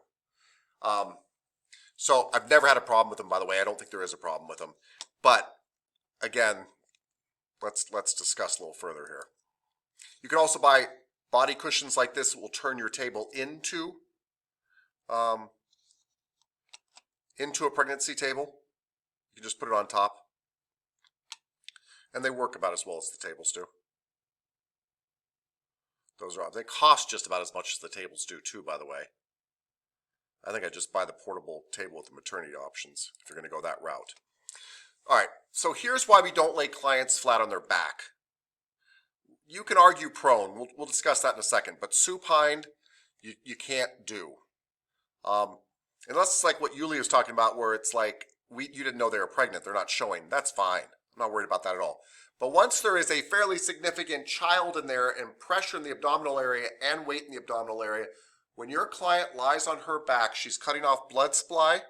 So I've never had a problem with them, by the way. I don't think there is a problem with them. But again, let's discuss a little further here. You can also buy body cushions like this that will turn your table into a pregnancy table. You can just put it on top. And they work about as well as the tables do. They cost just about as much as the tables do too, by the way. I think I just buy the portable table with the maternity options if you're going to go that route. All right, so here's why we don't lay clients flat on their back. You can argue prone. We'll discuss that in a second. But supine, you can't do. Unless it's like what Yulia was talking about, where it's like, you didn't know they were pregnant. They're not showing. That's fine. I'm not worried about that at all. But once there is a fairly significant child in there and pressure in the abdominal area and weight in the abdominal area, when your client lies on her back, she's cutting off blood supply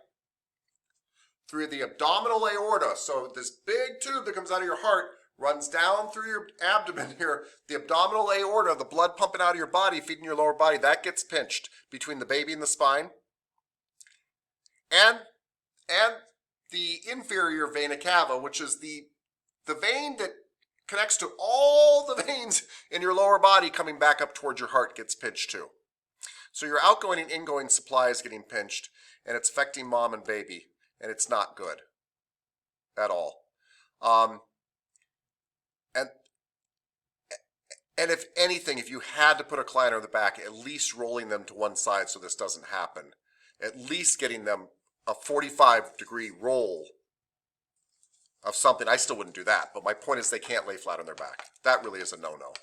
through the abdominal aorta. So this big tube that comes out of your heart runs down through your abdomen here. The abdominal aorta, the blood pumping out of your body, feeding your lower body, that gets pinched between the baby and the spine. And the inferior vena cava, which is the vein that connects to all the veins in your lower body coming back up towards your heart, gets pinched too. So your outgoing and ingoing supply is getting pinched, and it's affecting mom and baby, and it's not good at all. And if anything, if you had to put a client on the back, at least rolling them to one side so this doesn't happen. At least getting them a 45-degree roll of something. I still wouldn't do that, but my point is they can't lay flat on their back. That really is a no-no.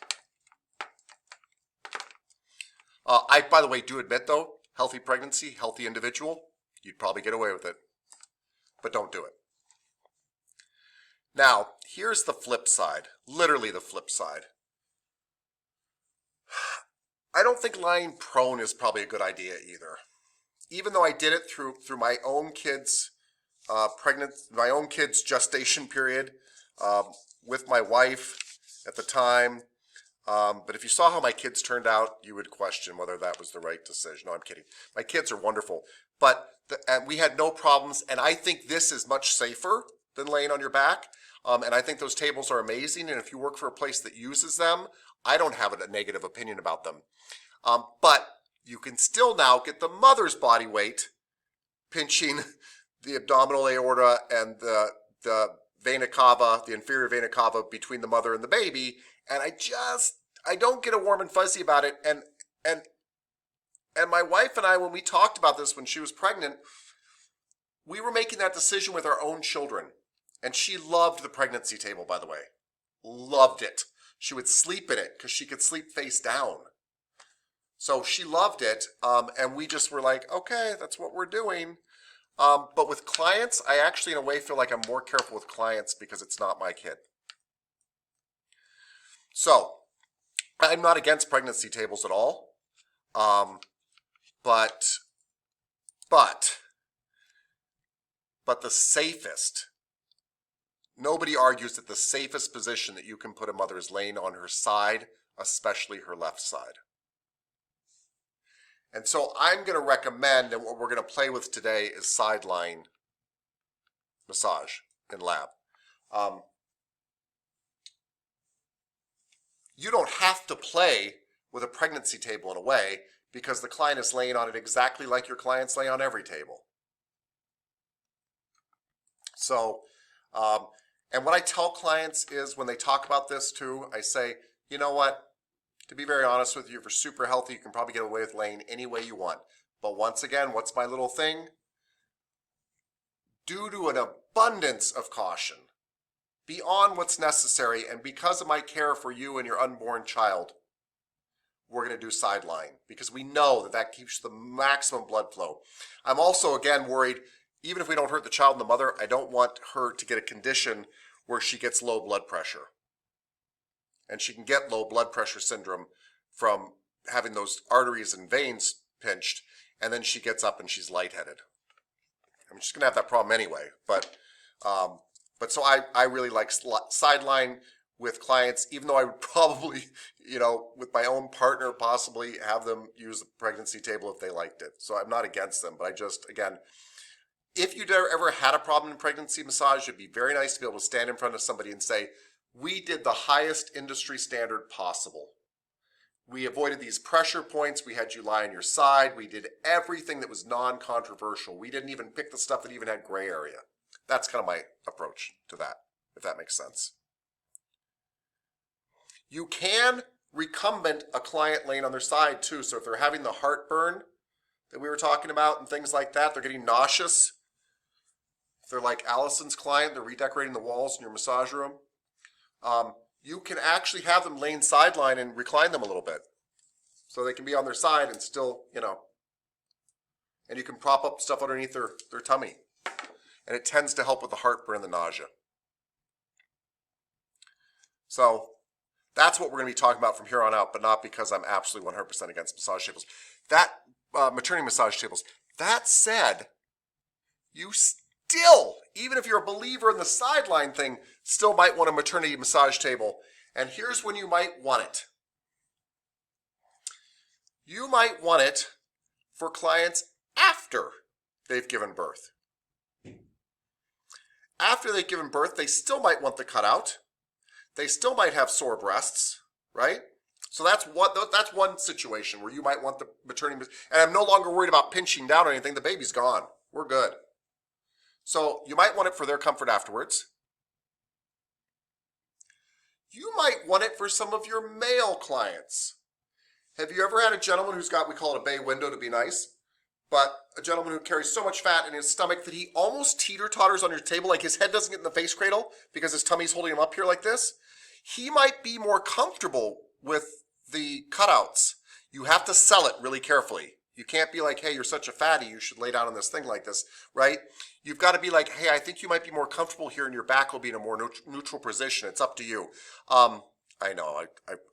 I, by the way, do admit, though, healthy pregnancy, healthy individual, you'd probably get away with it. But don't do it. Now, here's the flip side. Literally the flip side. I don't think lying prone is probably a good idea either. even though I did it through my own kids' my own kids' gestation period with my wife at the time. But if you saw how my kids turned out, you would question whether that was the right decision. No, I'm kidding. My kids are wonderful, but and we had no problems. And I think this is much safer than laying on your back. And I think those tables are amazing. And if you work for a place that uses them, I don't have a negative opinion about them. But you can still now get the mother's body weight pinching the abdominal aorta and the vena cava, the inferior vena cava between the mother and the baby. And I don't get a warm and fuzzy about it. And my wife and I, when we talked about this when she was pregnant, we were making that decision with our own children. And she loved the pregnancy table, by the way. Loved it. She would sleep in it because she could sleep face down. So she loved it. And we just were like, okay, that's what we're doing. But with clients, I actually in a way feel like I'm more careful with clients because it's not my kid. So I'm not against pregnancy tables at all. But the safest, nobody argues that the safest position that you can put a mother is laying on her side, especially her left side. And so I'm going to recommend, and what we're going to play with today is sideline massage in lab. You don't have to play with a pregnancy table in a way because the client is laying on it exactly like your clients lay on every table. So, and what I tell clients is when they talk about this too, I say, you know what? To be very honest with you, if you're super healthy, you can probably get away with laying any way you want. But once again, what's my little thing? Due to an abundance of caution, beyond what's necessary, and because of my care for you and your unborn child, we're going to do sideline because we know that that keeps the maximum blood flow. I'm also, again, worried, even if we don't hurt the child and the mother, I don't want her to get a condition where she gets low blood pressure. And she can get low blood pressure syndrome from having those arteries and veins pinched, and then she gets up and she's lightheaded. I'm just going to have that problem anyway. But so I really like sideline with clients, even though I would probably, with my own partner, possibly have them use the pregnancy table if they liked it. So I'm not against them, but I just, again, if you'd ever had a problem in pregnancy massage, it'd be very nice to be able to stand in front of somebody and say, we did the highest industry standard possible. We avoided these pressure points. We had you lie on your side. We did everything that was non-controversial. We didn't even pick the stuff that even had gray area. That's kind of my approach to that, if that makes sense. You can recumbent a client laying on their side too. So if they're having the heartburn that we were talking about and things like that, they're getting nauseous. If they're like Allison's client, they're redecorating the walls in your massage room. You can actually have them laying sideline and recline them a little bit. So they can be on their side and still, and you can prop up stuff underneath their tummy. And it tends to help with the heartburn and the nausea. So that's what we're going to be talking about from here on out, but not because I'm absolutely 100% against massage tables. That, maternity massage tables. That said, you still, even if you're a believer in the sideline thing, still might want a maternity massage table. And here's when you might want it. You might want it for clients after they've given birth. After they've given birth, they still might want the cutout. They still might have sore breasts, right? So that's one situation where you might want the maternity. And I'm no longer worried about pinching down or anything. The baby's gone. We're good. So you might want it for their comfort afterwards. You might want it for some of your male clients. Have you ever had a gentleman who's got, we call it a bay window to be nice, but a gentleman who carries so much fat in his stomach that he almost teeter-totters on your table, like his head doesn't get in the face cradle because his tummy's holding him up here like this? He might be more comfortable with the cutouts. You have to sell it really carefully. You can't be like, hey, you're such a fatty, you should lay down on this thing like this, right? You've got to be like, hey, I think you might be more comfortable here and your back will be in a more neutral position. It's up to you. I know,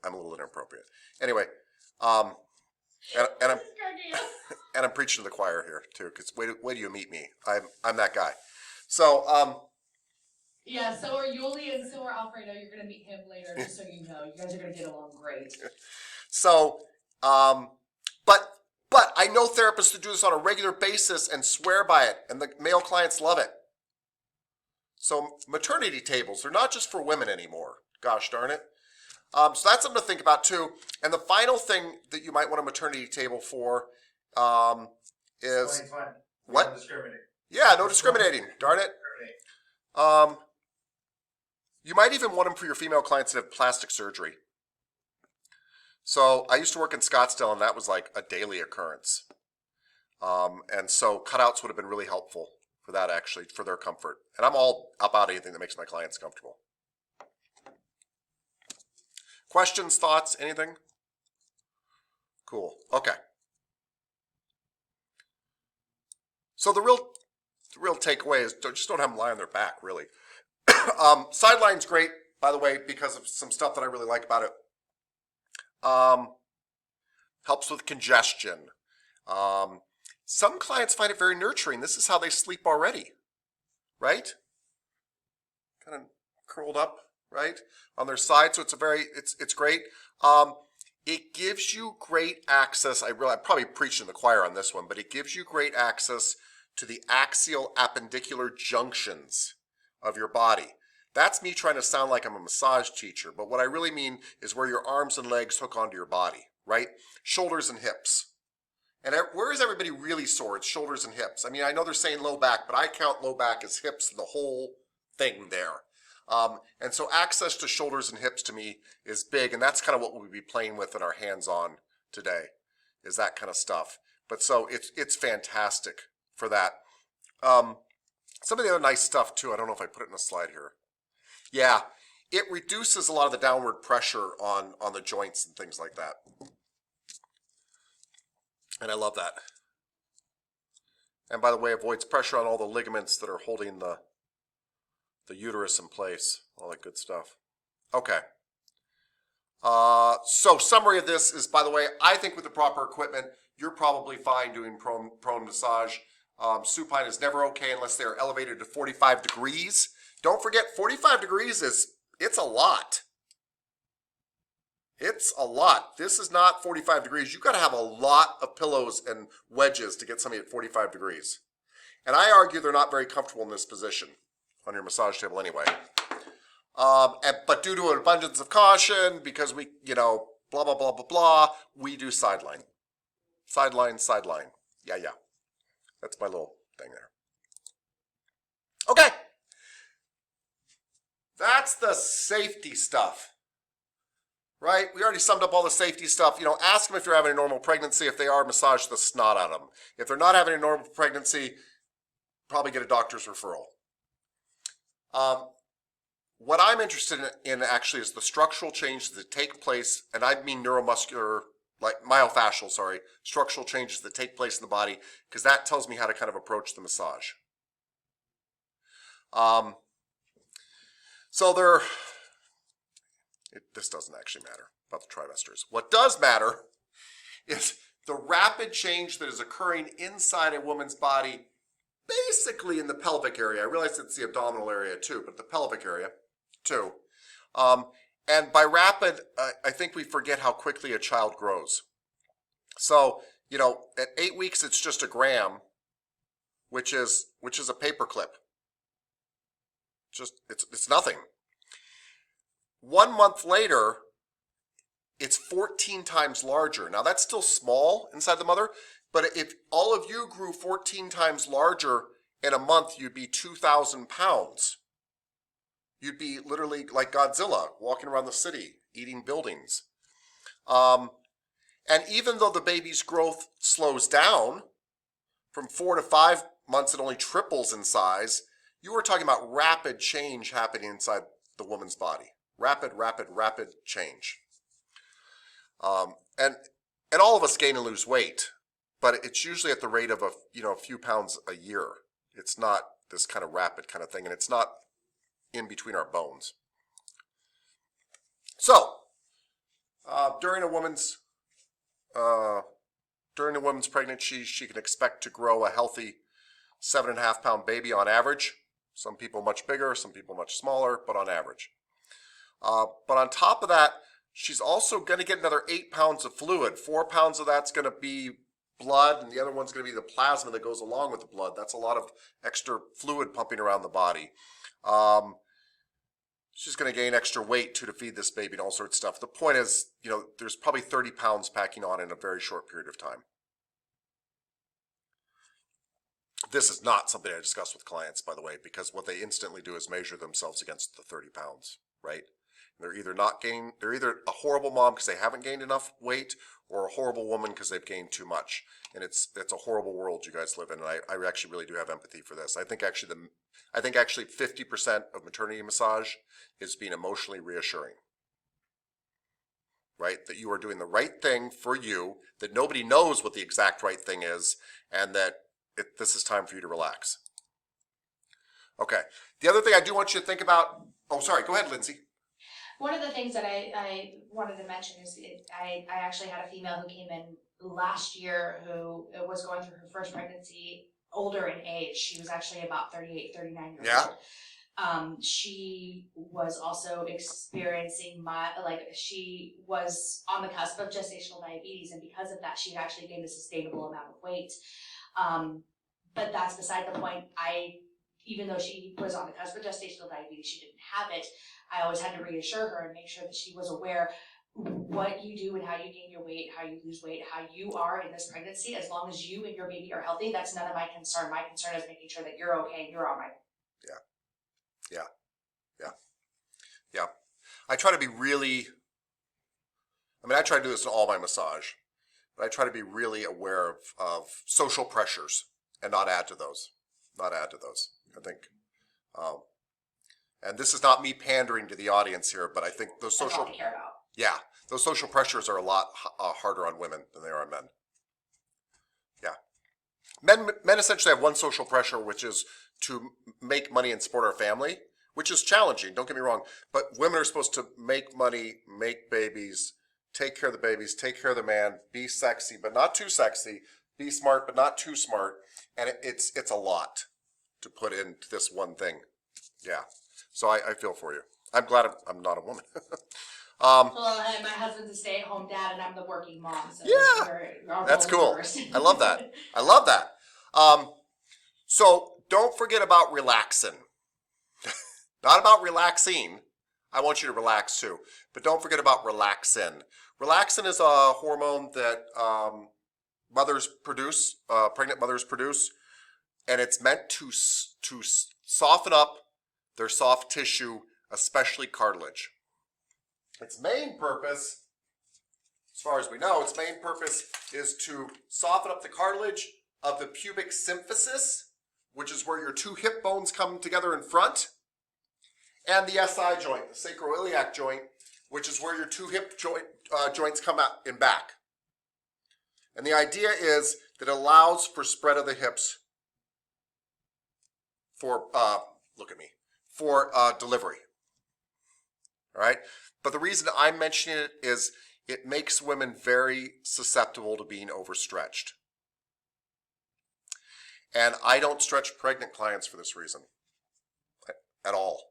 I'm a little inappropriate. Anyway, And I'm preaching to the choir here too, because wait do you meet me? I'm that guy. So Yeah, so are Yuli and so are Alfredo. You're gonna meet him later, just so you know. You guys are gonna get along great. So, but I know therapists who do this on a regular basis and swear by it, and the male clients love it. So maternity tables, they're not just for women anymore. Gosh darn it. So that's something to think about too. And the final thing that you might want a maternity table for is 2020. what? Don't discriminate. Yeah, no discriminating. Darn it. You might even want them for your female clients that have plastic surgery. So I used to work in Scottsdale, and that was like a daily occurrence. And so cutouts would have been really helpful for that, actually, for their comfort. And I'm all about anything that makes my clients comfortable. Questions, thoughts, anything? Cool. Okay. So the real takeaway is just don't have them lie on their back, really. Sideline's great, by the way, because of some stuff that I really like about it. Helps with congestion. Some clients find it very nurturing. This is how they sleep already, right? Kind of curled up, right, on their side. So it's great. It gives you great access. I'm probably preaching the choir on this one, but it gives you great access to the axial appendicular junctions of your body. That's me trying to sound like I'm a massage teacher, but what I really mean is where your arms and legs hook onto your body, right? Shoulders and hips. And where is everybody really sore? It's shoulders and hips. I mean, I know they're saying low back, but I count low back as hips, the whole thing there. And so access to shoulders and hips to me is big, and that's kind of what we'll be playing with in our hands-on today, is that kind of stuff. But so it's fantastic for that. Some of the other nice stuff too, I don't know if I put it in a slide here. Yeah, it reduces a lot of the downward pressure on the joints and things like that. And I love that. And by the way, avoids pressure on all the ligaments that are holding the uterus in place. All that good stuff. Okay. So summary of this is, by the way, I think with the proper equipment, you're probably fine doing prone massage. Supine is never okay unless they're elevated to 45 degrees. Don't forget, 45 degrees it's a lot. It's a lot. This is not 45 degrees. You've got to have a lot of pillows and wedges to get somebody at 45 degrees. And I argue they're not very comfortable in this position on your massage table anyway. But due to an abundance of caution, because we, blah, blah, blah, blah, blah, we do sideline. Sideline, sideline. Yeah. That's my little thing there. Okay. That's the safety stuff. Right? We already summed up all the safety stuff. Ask them if you're having a normal pregnancy. If they are, massage the snot out of them. If they're not having a normal pregnancy, probably get a doctor's referral. What I'm interested in actually is the structural changes that take place, and I mean neuromuscular, like myofascial, structural changes that take place in the body, because that tells me how to kind of approach the massage. So this doesn't actually matter about the trimesters. What does matter is the rapid change that is occurring inside a woman's body, basically in the pelvic area. I realize it's the abdominal area too, but the pelvic area too. And by rapid, I think we forget how quickly a child grows. So, at 8 weeks, it's just a gram, which is a paper clip. It's nothing. 1 month later, it's 14 times larger. Now that's still small inside the mother, but if all of you grew 14 times larger in a month, you'd be 2,000 pounds. You'd be literally like Godzilla, walking around the city, eating buildings. And even though the baby's growth slows down, from 4 to 5 months it only triples in size, you were talking about rapid change happening inside the woman's body. Rapid change. And all of us gain and lose weight, but it's usually at the rate of a few pounds a year. It's not this kind of rapid kind of thing, and it's not in between our bones. So, during a woman's during a woman's pregnancy, she can expect to grow a healthy 7.5 pound baby on average. Some people much bigger, some people much smaller, but on average. But on top of that, she's also going to get another 8 pounds of fluid. 4 pounds of that's going to be blood, and the other one's going to be the plasma that goes along with the blood. That's a lot of extra fluid pumping around the body. She's going to gain extra weight to feed this baby and all sorts of stuff. The point is, there's probably 30 pounds packing on in a very short period of time. This is not something I discuss with clients, by the way, because what they instantly do is measure themselves against the 30 pounds, right? They're either a horrible mom because they haven't gained enough weight, or a horrible woman because they've gained too much. And it's a horrible world you guys live in, and I actually really do have empathy for this. I think actually 50% of maternity massage is being emotionally reassuring. Right? That you are doing the right thing for you, that nobody knows what the exact right thing is, and that this is time for you to relax. Okay. The other thing I do want you to think about, oh, sorry, go ahead, Lindsay. One of the things that I wanted to mention is I actually had a female who came in last year who was going through her first pregnancy, older in age. She was actually about 38, 39 years old. She was also experiencing she was on the cusp of gestational diabetes, and because of that, she actually gained a sustainable amount of weight. But that's beside the point. Even though she was on the cusp of gestational diabetes, she didn't have it. I always had to reassure her and make sure that she was aware what you do and how you gain your weight, how you lose weight, how you are in this pregnancy. As long as you and your baby are healthy, that's none of my concern. My concern is making sure that you're okay and you're all right. Yeah. I try to be really, I try to do this in all my massage, but I try to be really aware of social pressures and not add to those. I think. And this is not me pandering to the audience here, but I think those That's all I care about. Yeah, those social pressures are a lot harder on women than they are on men. Yeah. Men essentially have one social pressure, which is to make money and support our family, which is challenging, don't get me wrong. But women are supposed to make money, make babies, take care of the babies, take care of the man, be sexy, but not too sexy, be smart, but not too smart. And it's a lot to put into this one thing. Yeah. So I feel for you. I'm glad I'm not a woman. Well, my husband's a stay-at-home dad, and I'm the working mom. So yeah, that's cool. I love that. So don't forget about relaxing. Not about relaxing. I want you to relax too, but don't forget about relaxin. Relaxin is a hormone that mothers produce, pregnant mothers produce, and it's meant to soften up their soft tissue, especially cartilage. Its main purpose, as far as we know, its main purpose is to soften up the cartilage of the pubic symphysis, which is where your two hip bones come together in front, and the SI joint, the sacroiliac joint, which is where your two hip joints come out in back. And the idea is that it allows for spread of the hips for, for delivery. All right? But the reason I'm mentioning it is it makes women very susceptible to being overstretched. And I don't stretch pregnant clients for this reason at all.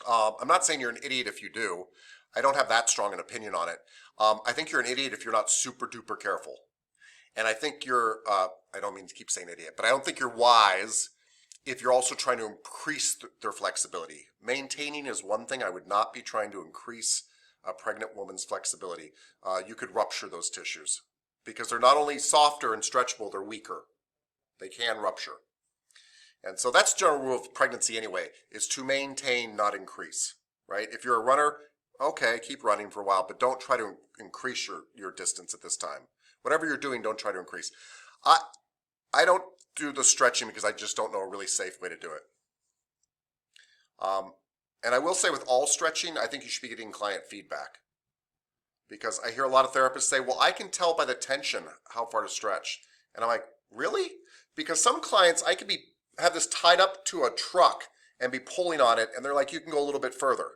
I'm not saying you're an idiot if you do. I don't have that strong an opinion on it. I think you're an idiot if you're not super duper careful. And I think you're, I don't mean to keep saying idiot, but I don't think you're wise if you're also trying to increase their flexibility. Maintaining is one thing. I would not be trying to increase a pregnant woman's flexibility. You could rupture those tissues because they're not only softer and stretchable, they're weaker. They can rupture. And so that's the general rule of pregnancy anyway, is to maintain, not increase, right? If you're a runner, okay, keep running for a while, but don't try to increase your distance at this time. Whatever you're doing, don't try to increase. I don't do the stretching because I just don't know a really safe way to do it. And I will say with all stretching, I think you should be getting client feedback. Because I hear a lot of therapists say, well, I can tell by the tension how far to stretch. And I'm like, really? Because some clients, I could have this tied up to a truck and be pulling on it, and they're like, you can go a little bit further.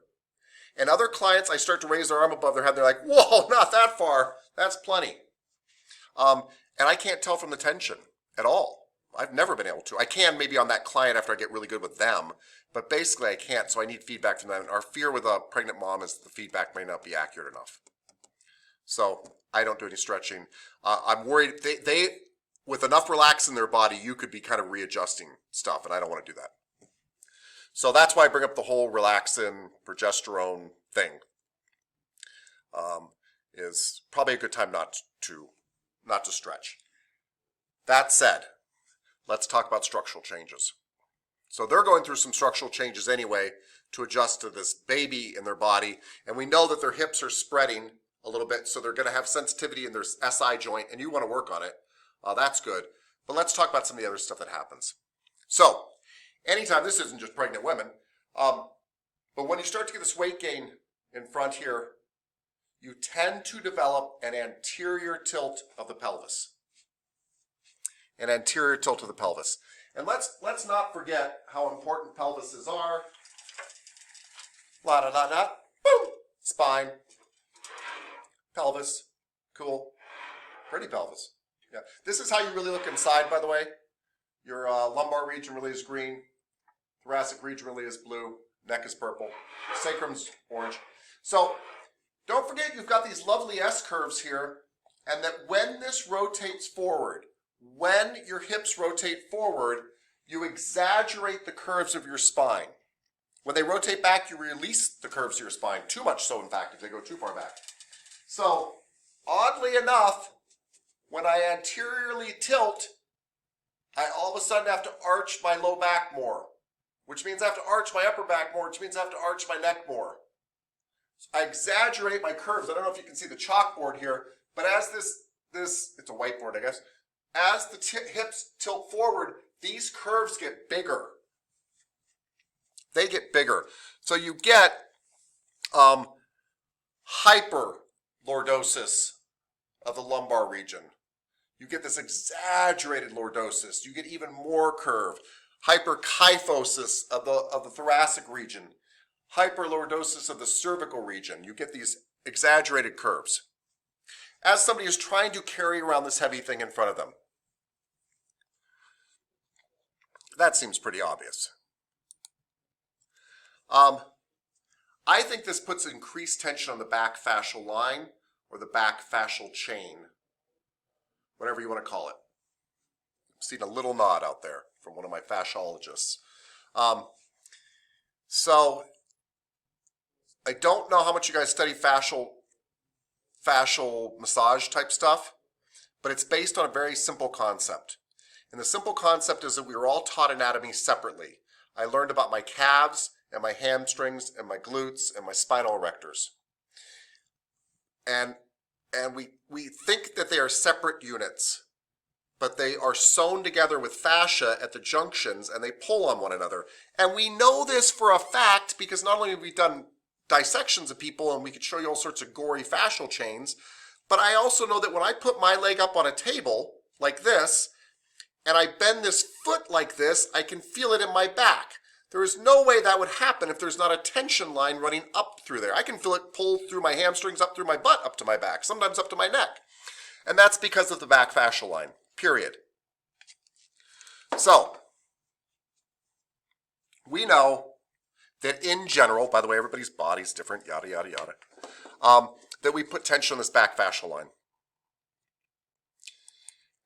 And other clients, I start to raise their arm above their head, they're like, whoa, not that far. That's plenty. And I can't tell from the tension at all. I've never been able to. I can maybe on that client after I get really good with them, but basically I can't, so I need feedback from them. And our fear with a pregnant mom is the feedback may not be accurate enough. So I don't do any stretching. I'm worried they with enough relax in their body, you could be kind of readjusting stuff, and I don't want to do that. So that's why I bring up the whole relaxin, progesterone thing. Is probably a good time not to stretch. That said, let's talk about structural changes. So they're going through some structural changes anyway to adjust to this baby in their body, and we know that their hips are spreading a little bit, so they're going to have sensitivity in their SI joint, and you want to work on it. That's good. But let's talk about some of the other stuff that happens. So, anytime, this isn't just pregnant women, but when you start to get this weight gain in front here, you tend to develop an anterior tilt of the pelvis. An anterior tilt of the pelvis. And let's not forget how important pelvises are. La da da da. Boom. Spine. Pelvis. Cool. Pretty pelvis. Yeah. This is how you really look inside, by the way. Your lumbar region really is green. Thoracic region really is blue. Neck is purple. Sacrum's orange. So don't forget you've got these lovely S-curves here, and that when this rotates forward, when your hips rotate forward, you exaggerate the curves of your spine. When they rotate back, you release the curves of your spine. Too much so, in fact, if they go too far back. So, oddly enough, when I anteriorly tilt, I all of a sudden have to arch my low back more, which means I have to arch my upper back more, which means I have to arch my neck more. I exaggerate my curves. I don't know if you can see the chalkboard here, but as this it's a whiteboard, I guess. As the hips tilt forward, these curves get bigger. They get bigger. So you get hyperlordosis of the lumbar region. You get this exaggerated lordosis. You get even more curve. Hyperkyphosis of the thoracic region. Hyperlordosis of the cervical region. You get these exaggerated curves. As somebody is trying to carry around this heavy thing in front of them. That seems pretty obvious. I think this puts increased tension on the back fascial line or the back fascial chain, whatever you want to call it. I've seen a little nod out there from one of my fasciologists. So I don't know how much you guys study fascial massage type stuff, but it's based on a very simple concept. And the simple concept is that we were all taught anatomy separately. I learned about my calves and my hamstrings and my glutes and my spinal erectors. And we think that they are separate units, but they are sewn together with fascia at the junctions and they pull on one another. And we know this for a fact because not only have we done dissections of people and we could show you all sorts of gory fascial chains, but I also know that when I put my leg up on a table like this and I bend this foot like this, I can feel it in my back. There is no way that would happen if there's not a tension line running up through there. I can feel it pull through my hamstrings, up through my butt, up to my back, sometimes up to my neck. And that's because of the back fascial line, period. So, we know that in general, by the way, everybody's body's different, yada, yada, yada, that we put tension on this back fascial line.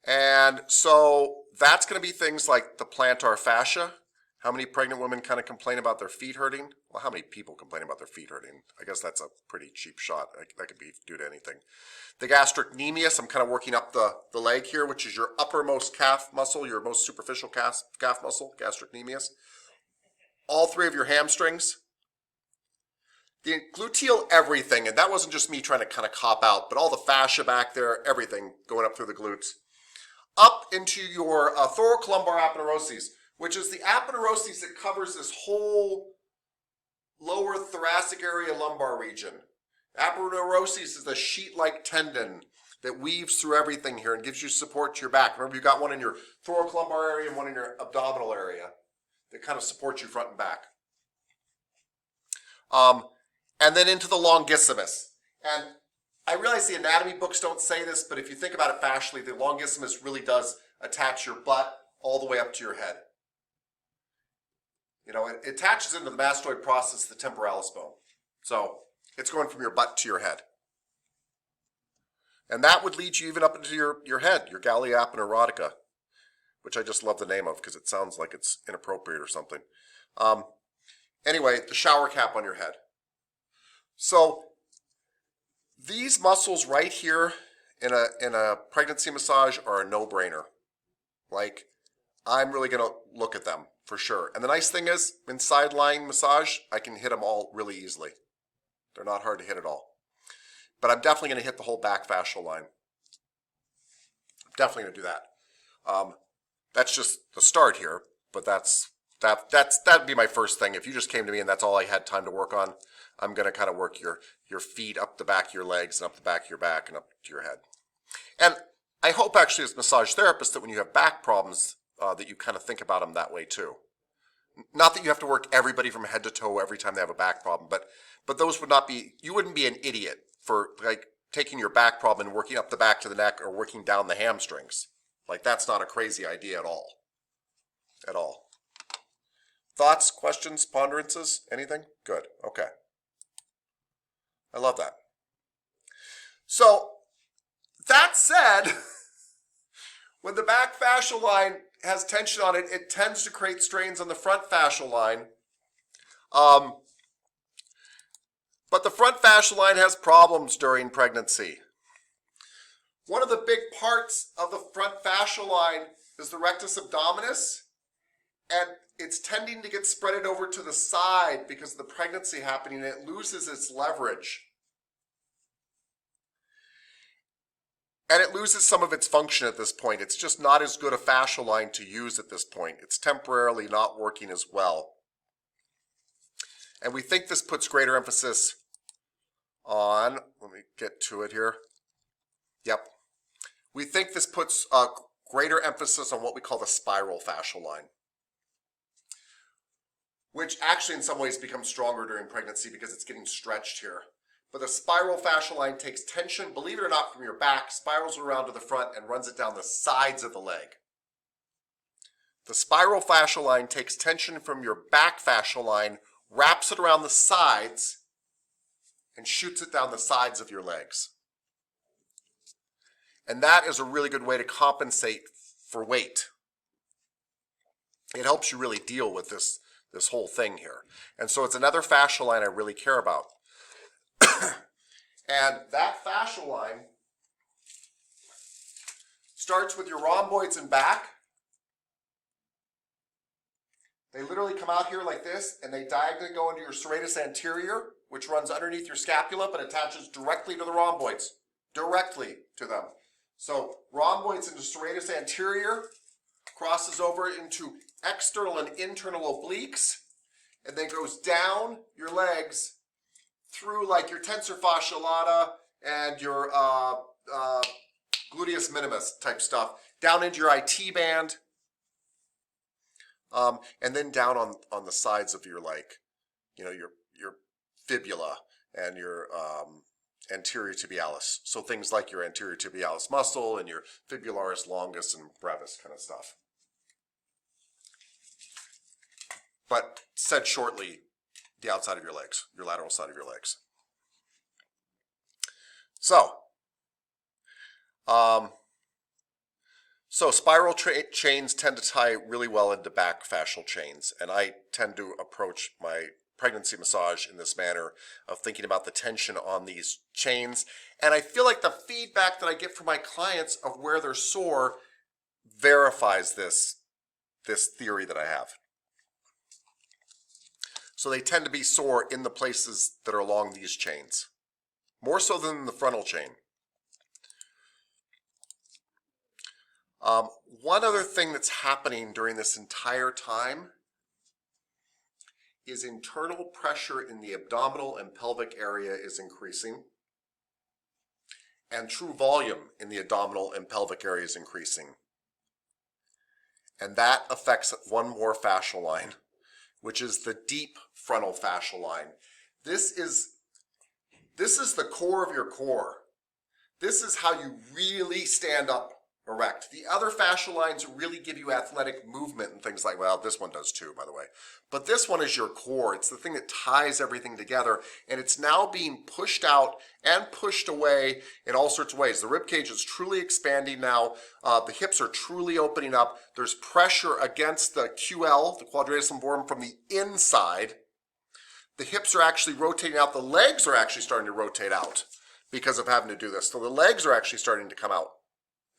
And so that's going to be things like the plantar fascia. How many pregnant women kind of complain about their feet hurting? Well, how many people complain about their feet hurting? I guess that's a pretty cheap shot. That could be due to anything. The gastrocnemius, I'm kind of working up the leg here, which is your uppermost calf muscle, your most superficial calf muscle, gastrocnemius. All three of your hamstrings. The gluteal everything, and that wasn't just me trying to kind of cop out, but all the fascia back there, everything going up through the glutes. Up into your thoracolumbar aponeuroses, which is the aponeuroses that covers this whole lower thoracic area lumbar region. Aponeuroses is the sheet-like tendon that weaves through everything here and gives you support to your back. Remember, you've got one in your thoracolumbar area and one in your abdominal area that kind of supports you front and back. And then into the longissimus. And I realize the anatomy books don't say this, but if you think about it fascially, the longissimus really does attach your butt all the way up to your head. You know, it attaches into the mastoid process, the temporalis bone. So it's going from your butt to your head. And that would lead you even up into your head, your gallia appenor erotica, which I just love the name of because it sounds like it's inappropriate or something. Anyway, the shower cap on your head. So these muscles right here in a pregnancy massage are a no-brainer. Like, I'm really going to look at them for sure. And the nice thing is, in side-lying massage, I can hit them all really easily. They're not hard to hit at all. But I'm definitely going to hit the whole back fascial line. I'm definitely going to do that. That's just the start here, but that'd be my first thing. If you just came to me and that's all I had time to work on, I'm going to kind of work your feet up the back of your legs and up the back of your back and up to your head. And I hope actually as massage therapists that when you have back problems that you kind of think about them that way too. Not that you have to work everybody from head to toe every time they have a back problem, but those would not be, you wouldn't be an idiot for like taking your back problem and working up the back to the neck or working down the hamstrings. Like that's not a crazy idea at all. At all. Thoughts, questions, ponderances, anything? Good, okay. I love that. So, that said, when the back fascial line has tension on it, it tends to create strains on the front fascial line. But the front fascial line has problems during pregnancy. One of the big parts of the front fascial line is the rectus abdominis, and it's tending to get spreaded over to the side because of the pregnancy happening, and it loses its leverage. And it loses some of its function at this point. It's just not as good a fascial line to use at this point. It's temporarily not working as well. And we think this puts greater emphasis on, let me get to it here. Yep. We think this puts a greater emphasis on what we call the spiral fascial line, which actually in some ways becomes stronger during pregnancy because it's getting stretched here. But the spiral fascial line takes tension, believe it or not, from your back, spirals around to the front, and runs it down the sides of the leg. The spiral fascial line takes tension from your back fascial line, wraps it around the sides, and shoots it down the sides of your legs. And that is a really good way to compensate for weight. It helps you really deal with this whole thing here. And so it's another fascial line I really care about. And that fascial line starts with your rhomboids and back. They literally come out here like this, and they diagonally go into your serratus anterior, which runs underneath your scapula, but attaches directly to the rhomboids. Directly to them. So rhomboids into serratus anterior, crosses over into external and internal obliques, and then goes down your legs through like your tensor fascia lata and your gluteus minimus type stuff, down into your IT band, and then down on the sides of your, like, you know, your fibula and your anterior tibialis. So things like your anterior tibialis muscle and your fibularis longus and brevis kind of stuff. But said shortly, the outside of your legs, your lateral side of your legs. So spiral chains tend to tie really well into back fascial chains, and I tend to approach my pregnancy massage in this manner of thinking about the tension on these chains. And I feel like the feedback that I get from my clients of where they're sore verifies this theory that I have. So they tend to be sore in the places that are along these chains, more so than the frontal chain. One other thing that's happening during this entire time is internal pressure in the abdominal and pelvic area is increasing, and true volume in the abdominal and pelvic area is increasing. And that affects one more fascial line, which is the deep frontal fascial line. This is the core of your core. This is how you really stand up erect. The other fascia lines really give you athletic movement and things like, well, this one does too, by the way. But this one is your core. It's the thing that ties everything together, and it's now being pushed out and pushed away in all sorts of ways. The rib cage is truly expanding now. The hips are truly opening up. There's pressure against the QL, the quadratus lumborum, from the inside. The hips are actually rotating out. The legs are actually starting to rotate out because of having to do this. So the legs are actually starting to come out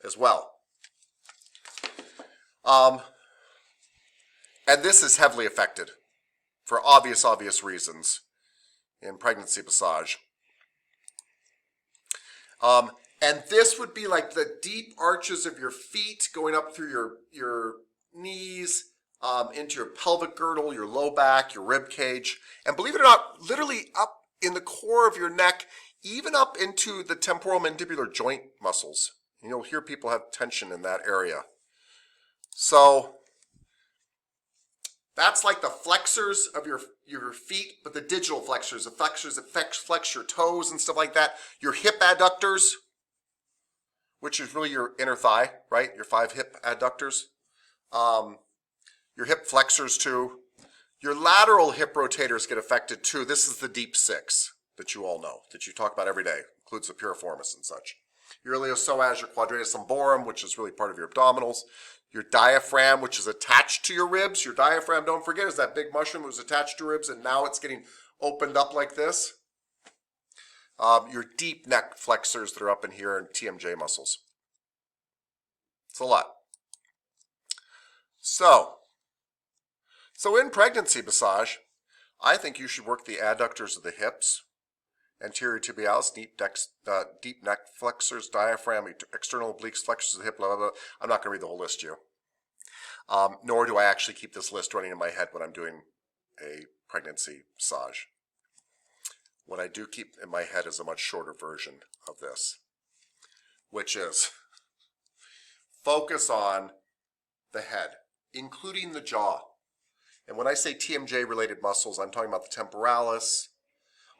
as well. And this is heavily affected for obvious reasons in pregnancy massage. And this would be like the deep arches of your feet going up through your knees, into your pelvic girdle, your low back, your rib cage, and believe it or not, literally up in the core of your neck, even up into the temporal mandibular joint muscles. You'll hear people have tension in that area. So that's like the flexors of your feet, but the digital flexors, the flexors that flex your toes and stuff like that. Your hip adductors, which is really your inner thigh, right? Your 5 hip adductors. Your hip flexors too. Your lateral hip rotators get affected too. This is the deep 6 that you all know, that you talk about every day. Includes the piriformis and such. Your iliopsoas, your quadratus lumborum, which is really part of your abdominals. Your diaphragm, which is attached to your ribs. Your diaphragm, don't forget, is that big mushroom that was attached to your ribs, and now it's getting opened up like this. Your deep neck flexors that are up in here, and TMJ muscles. It's a lot. So in pregnancy massage, I think you should work the adductors of the hips, anterior tibialis, deep neck flexors, diaphragm, external obliques, flexors of the hip, blah, blah, blah. I'm not going to read the whole list to you. Nor do I actually keep this list running in my head when I'm doing a pregnancy massage. What I do keep in my head is a much shorter version of this, which is focus on the head, including the jaw. And when I say TMJ related muscles, I'm talking about the temporalis,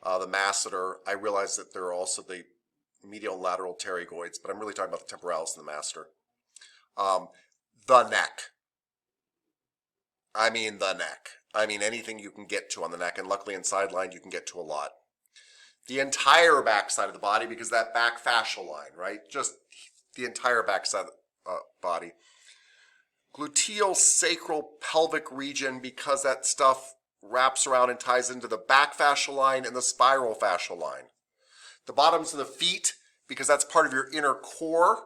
the masseter. I realize that there are also the medial and lateral pterygoids, but I'm really talking about the temporalis and the masseter. The neck. I mean the neck. I mean anything you can get to on the neck, and luckily in sideline you can get to a lot. The entire back side of the body, because that back fascial line, right? Just the entire back side of the body. Gluteal sacral pelvic region, because that stuff wraps around and ties into the back fascial line and the spiral fascial line. The bottoms of the feet, because that's part of your inner core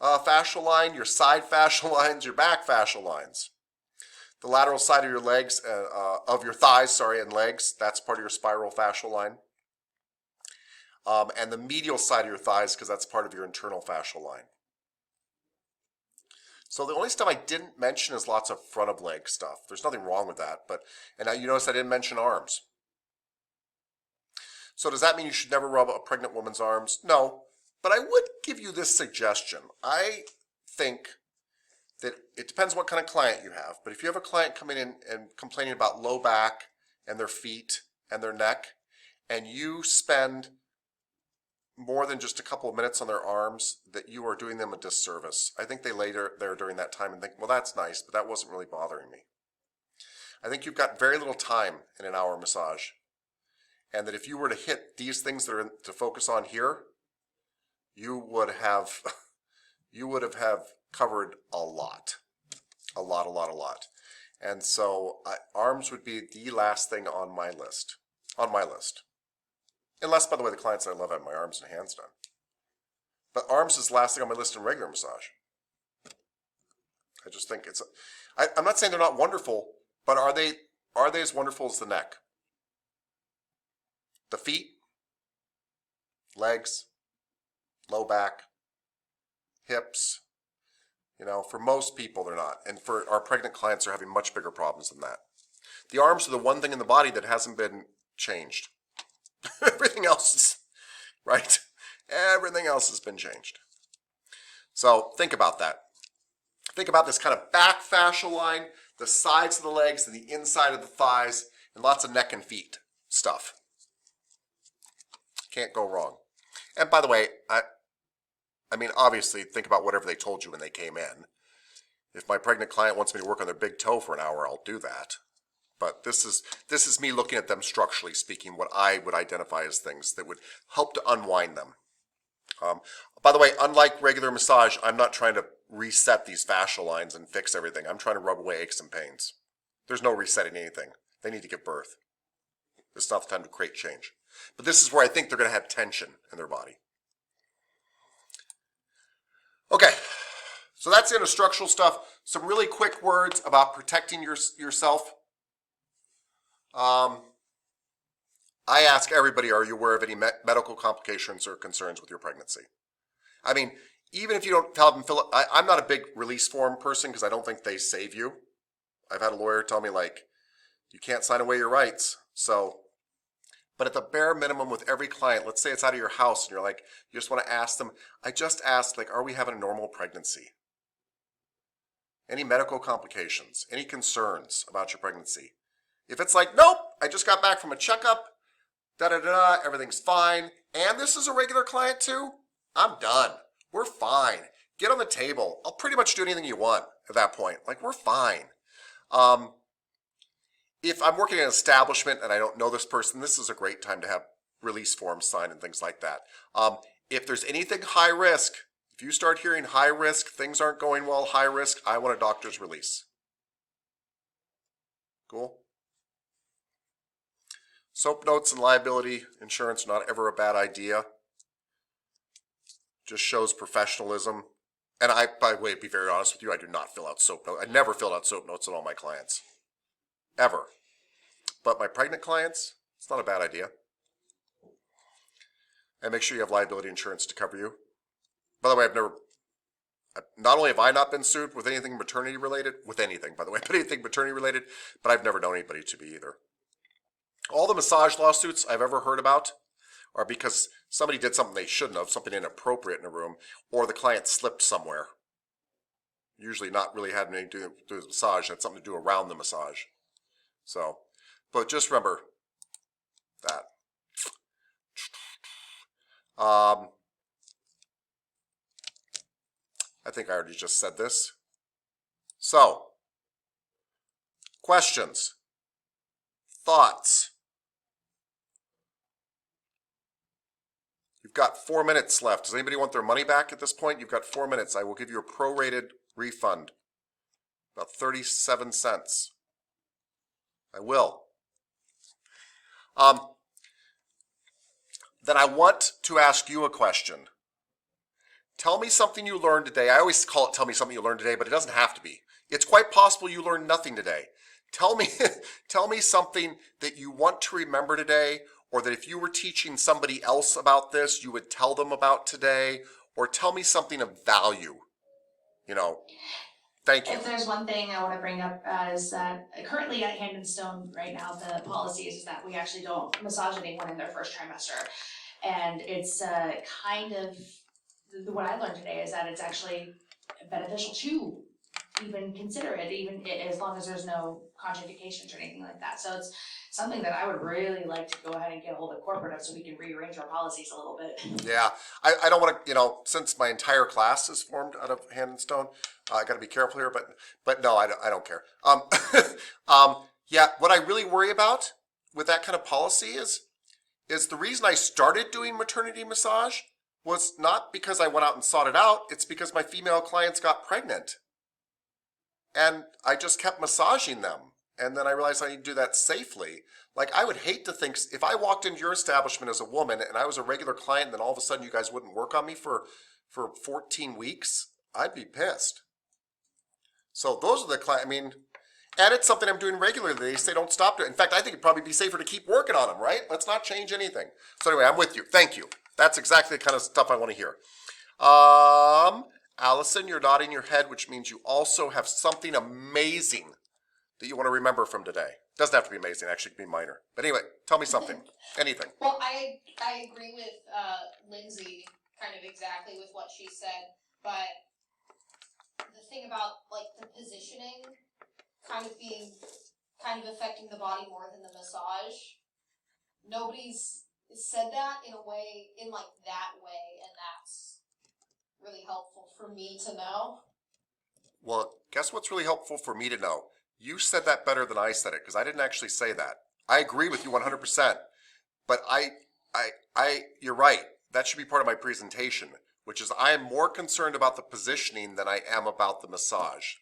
fascial line, your side fascial lines, your back fascial lines. The lateral side of your legs, of your thighs, and legs, that's part of your spiral fascial line. And the medial side of your thighs, because that's part of your internal fascial line. So the only stuff I didn't mention is lots of front of leg stuff. There's nothing wrong with that, and now you notice I didn't mention arms. So does that mean you should never rub a pregnant woman's arms? No, but I would give you this suggestion. I think that it depends what kind of client you have, but if you have a client coming in and complaining about low back and their feet and their neck, and you spend more than just a couple of minutes on their arms, that you are doing them a disservice. I think they lay there during that time and think, well, that's nice, but that wasn't really bothering me. I think you've got very little time in an hour massage, and that if you were to hit these things that are to focus on here, you would have covered a lot. And so arms would be the last thing on my list. Unless, by the way, the clients that I love have my arms and hands done. But arms is the last thing on my list in regular massage. I just think I'm not saying they're not wonderful, but are they as wonderful as the neck? The feet, legs, low back, hips, for most people they're not. And for our pregnant clients, they're having much bigger problems than that. The arms are the one thing in the body that hasn't been changed. Everything else is, right? Everything else has been changed. So think about that. Think about this kind of back fascial line, the sides of the legs and the inside of the thighs, and lots of neck and feet stuff. Can't go wrong. And by the way, I mean, obviously, think about whatever they told you when they came in. If my pregnant client wants me to work on their big toe for an hour, I'll do that. But this is me looking at them structurally speaking, what I would identify as things that would help to unwind them. By the way, unlike regular massage, I'm not trying to reset these fascial lines and fix everything. I'm trying to rub away aches and pains. There's no resetting anything. They need to give birth. It's not the time to create change. But this is where I think they're going to have tension in their body. Okay, so that's the end of structural stuff. Some really quick words about protecting yourself. I ask everybody, are you aware of any medical complications or concerns with your pregnancy? I mean, even if you don't have them fill it, I'm not a big release form person because I don't think they save you. I've had a lawyer tell me, like, you can't sign away your rights. So, but at the bare minimum with every client, let's say it's out of your house and you're like, you just want to ask them, I just asked, like, are we having a normal pregnancy? Any medical complications? Any concerns about your pregnancy? If it's like, nope, I just got back from a checkup, da-da-da, everything's fine, and this is a regular client too, I'm done. We're fine. Get on the table. I'll pretty much do anything you want at that point. Like, we're fine. If I'm working in an establishment and I don't know this person, this is a great time to have release forms signed and things like that. If there's anything high risk, if you start hearing high risk, things aren't going well, high risk, I want a doctor's release. Cool? Soap notes and liability insurance are not ever a bad idea. Just shows professionalism. And I, by the way, to be very honest with you, I do not fill out soap notes. I never fill out soap notes on all my clients. Ever. But my pregnant clients, it's not a bad idea. And make sure you have liability insurance to cover you. By the way, not only have I not been sued with anything maternity related, with anything, by the way, but anything maternity related, but I've never known anybody to be either. All the massage lawsuits I've ever heard about are because somebody did something they shouldn't have, something inappropriate in a room, or the client slipped somewhere. Usually not really having anything to do with massage, had something to do around the massage. So, but just remember that. I think I already just said this. So, questions, thoughts. You've got 4 minutes left. Does anybody want their money back at this point? You've got 4 minutes. I will give you a prorated refund, about 37 cents. I will. Then I want to ask you a question. Tell me something you learned today. I always call it tell me something you learned today, but it doesn't have to be. It's quite possible you learned nothing today. Tell me something that you want to remember today, or that if you were teaching somebody else about this, you would tell them about today, or tell me something of value. Thank you. If there's one thing I want to bring up is that currently at Hand and Stone right now, the policy is that we actually don't massage anyone in their first trimester. And it's kind of, what I learned today is that it's actually beneficial to even consider it, even as long as there's no contraindications or anything like that. So it's something that I would really like to go ahead and get a hold of corporate of so we can rearrange our policies a little bit. Yeah, I don't want to, since my entire class is formed out of Hand and Stone, I got to be careful here, but no, I don't care. Yeah, what I really worry about with that kind of policy is the reason I started doing maternity massage was not because I went out and sought it out. It's because my female clients got pregnant. And I just kept massaging them. And then I realized I need to do that safely. Like, I would hate to think, if I walked into your establishment as a woman and I was a regular client, and then all of a sudden you guys wouldn't work on me for 14 weeks, I'd be pissed. So those are the clients, and it's something I'm doing regularly. They say don't stop doing it. In fact, I think it'd probably be safer to keep working on them, right? Let's not change anything. So anyway, I'm with you. Thank you. That's exactly the kind of stuff I want to hear. Allison, you're nodding your head, which means you also have something amazing that you want to remember from today. Doesn't have to be amazing, actually, it can be minor. But anyway, tell me something. Anything. Well, I agree with Lindsay kind of exactly with what she said, but the thing about like the positioning kind of affecting the body more than the massage. Nobody's said that in a way, in like that way, and that's really helpful for me to know. Well, guess what's really helpful for me to know? You said that better than I said it because I didn't actually say that. I agree with you 100%, but you're right. That should be part of my presentation, which is I am more concerned about the positioning than I am about the massage.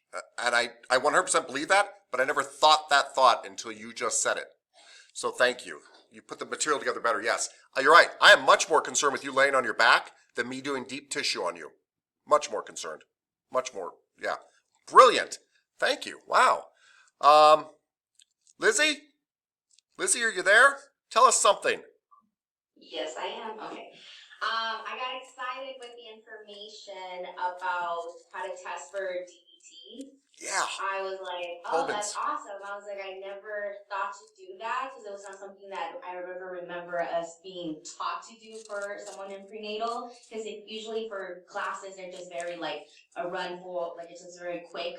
And I 100% believe that, but I never thought that thought until you just said it. So thank you. You put the material together better, yes. You're right. I am much more concerned with you laying on your back than me doing deep tissue on you. Much more concerned. Much more, yeah. Brilliant. Thank you. Wow. Lizzie? Lizzie, are you there? Tell us something. Yes, I am. Okay. I got excited with the information about how to test for DBT. Yeah. I was like, oh, Tobin's. that's awesome. I was like, I never thought to do that because it was not something that I ever remember us being taught to do for someone in prenatal. Because usually for classes, they're just very like a run for, like it's just very quick.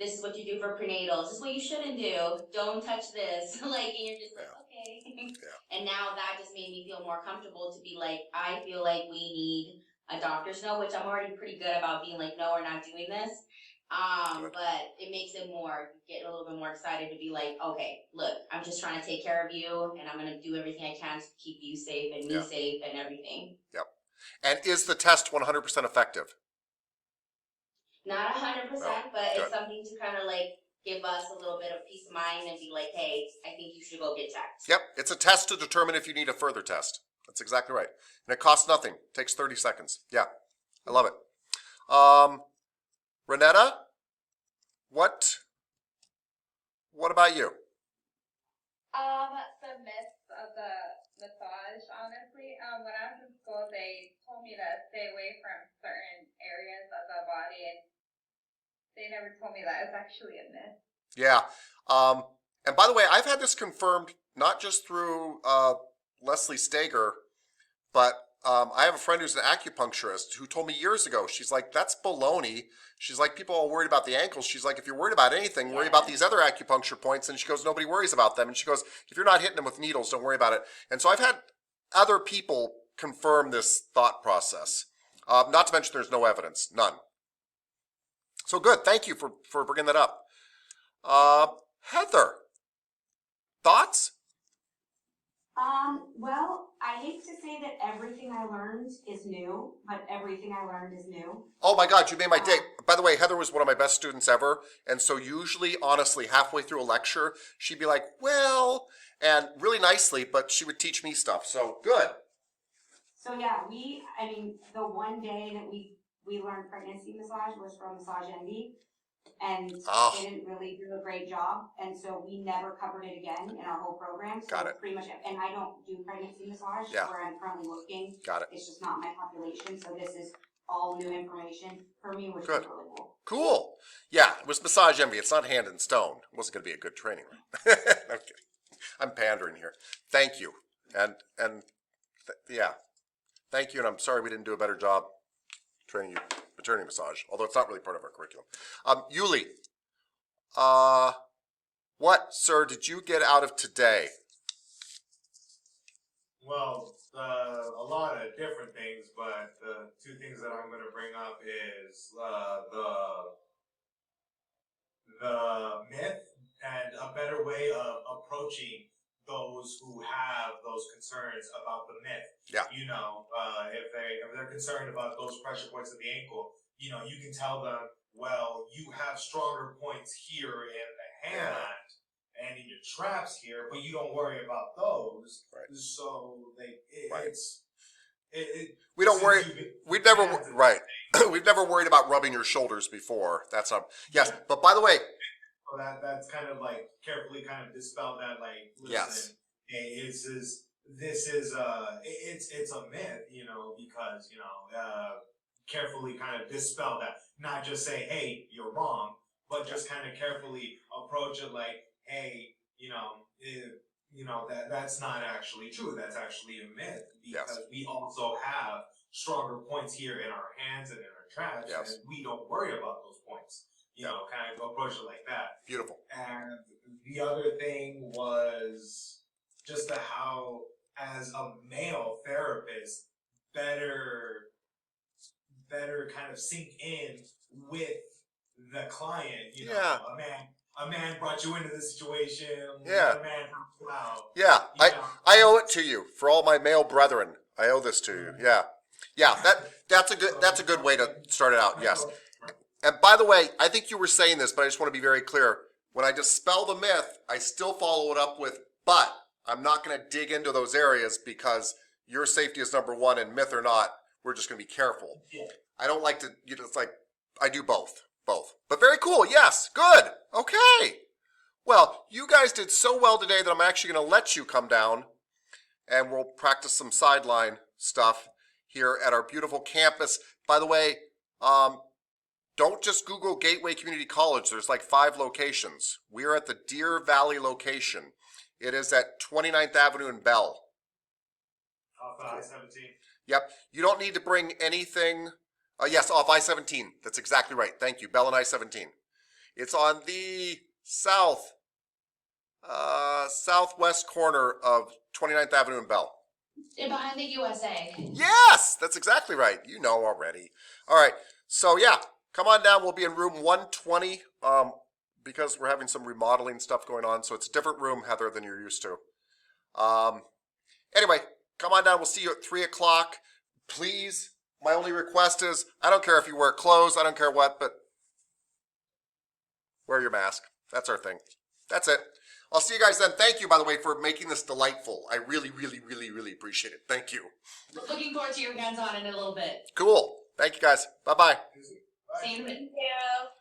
This is what you do for prenatal. This is what you shouldn't do. Don't touch this. Like, and you're just like, okay. Yeah. And now that just made me feel more comfortable to be like, I feel like we need a doctor's note, which I'm already pretty good about being like, no, we're not doing this. But it makes it more, get a little bit more excited to be like, okay, look, I'm just trying to take care of you and I'm going to do everything I can to keep you safe and me safe and everything. Yep. And is the test 100% effective? Not 100%, but Good. it's something to kind of like give us a little bit of peace of mind and be like, hey, I think you should go get checked. Yep. It's a test to determine if you need a further test. That's exactly right. And it costs nothing. It takes 30 seconds. Yeah. I love it. Renetta, what about you? The myths of the massage, honestly, when I was in school, they told me to stay away from certain areas of the body, and they never told me that it's actually a myth. Yeah. And by the way, I've had this confirmed not just through Leslie Stager, but I have a friend who's an acupuncturist who told me years ago, she's like, that's baloney. She's like, people are worried about the ankles. She's like, if you're worried about anything, worry about these other acupuncture points. And she goes, nobody worries about them. And she goes, if you're not hitting them with needles, don't worry about it. And so I've had other people confirm this thought process. Not to mention there's no evidence, none. So good, thank you for bringing that up. Heather, thoughts? Well, I hate to say that everything I learned is new, but everything I learned is new. Oh my God, you made my day. By the way, Heather was one of my best students ever. And so usually, honestly, halfway through a lecture, she'd be like, well, and really nicely, but she would teach me stuff. So good. So yeah, the one day that we learned pregnancy massage was from Massage Envy, and they didn't really do a great job, and so we never covered it again in our whole program. So Got it. Pretty much, and I don't do pregnancy massage where I'm currently working. Got it. It's just not my population, so this is all new information for me, which Good. is really cool. Cool. Yeah, it was Massage Envy. It's not hand in stone. It wasn't going to be a good training. I'm kidding. I'm pandering here. Thank you. Yeah. Thank you, and I'm sorry we didn't do a better job training you maternity massage, although it's not really part of our curriculum. Yuli, what, sir, did you get out of today? Well, a lot of different things, but the two things that I'm going to bring up is the myth and a better way of approaching those who have those concerns about the myth. Yeah. You know, if they're concerned about those pressure points at the ankle, you know, you can tell them, well, you have stronger points here in the hand and in your traps here, but you don't worry about those. Right. So We don't worry. We've never We've never worried about rubbing your shoulders before. That's not. Yes, but by the way. So that's kind of like carefully kind of dispel that, like, listen, Yes. Hey, this is it's a myth, you know, because, you know, carefully kind of dispel that, not just say, hey, you're wrong, but just kind of carefully approach it like, hey, you know, that's not actually true. That's actually a myth, because we also have stronger points here in our hands and in our traps, and we don't worry about those points. You know, kind of approach it like that. Beautiful. And the other thing was just how as a male therapist better kind of sink in with the client. You know, Yeah. a man brought you into this situation. Yeah. A man helped you out. Yeah, You know? I owe it to you for all my male brethren. I owe this to you. Yeah, yeah. That's a good way to start it out. Yes. And by the way, I think you were saying this, but I just want to be very clear. When I dispel the myth, I still follow it up with, but I'm not going to dig into those areas because your safety is number one, and myth or not, we're just going to be careful. Yeah. I don't like to. It's like I do both. But very cool. Yes, good. Okay. Well, you guys did so well today that I'm actually going to let you come down and we'll practice some sideline stuff here at our beautiful campus. By the way, don't just Google Gateway Community College. There's like 5 locations. We are at the Deer Valley location. It is at 29th Avenue in Bell. Off I-17. Yep. You don't need to bring anything. Yes, off I-17. That's exactly right. Thank you. Bell and I-17. It's on the southwest corner of 29th Avenue and Bell. Behind the USA. Yes, that's exactly right. You know already. All right. So yeah, come on down. We'll be in room 120 because we're having some remodeling stuff going on. So it's a different room, Heather, than you're used to. Anyway, come on down. We'll see you at 3 o'clock. Please, my only request is, I don't care if you wear clothes. I don't care what, but wear your mask. That's our thing. That's it. I'll see you guys then. Thank you, by the way, for making this delightful. I really, really, really, really appreciate it. Thank you. Looking forward to your hands-on in a little bit. Cool. Thank you, guys. Bye-bye. See you in a minute. Thank you.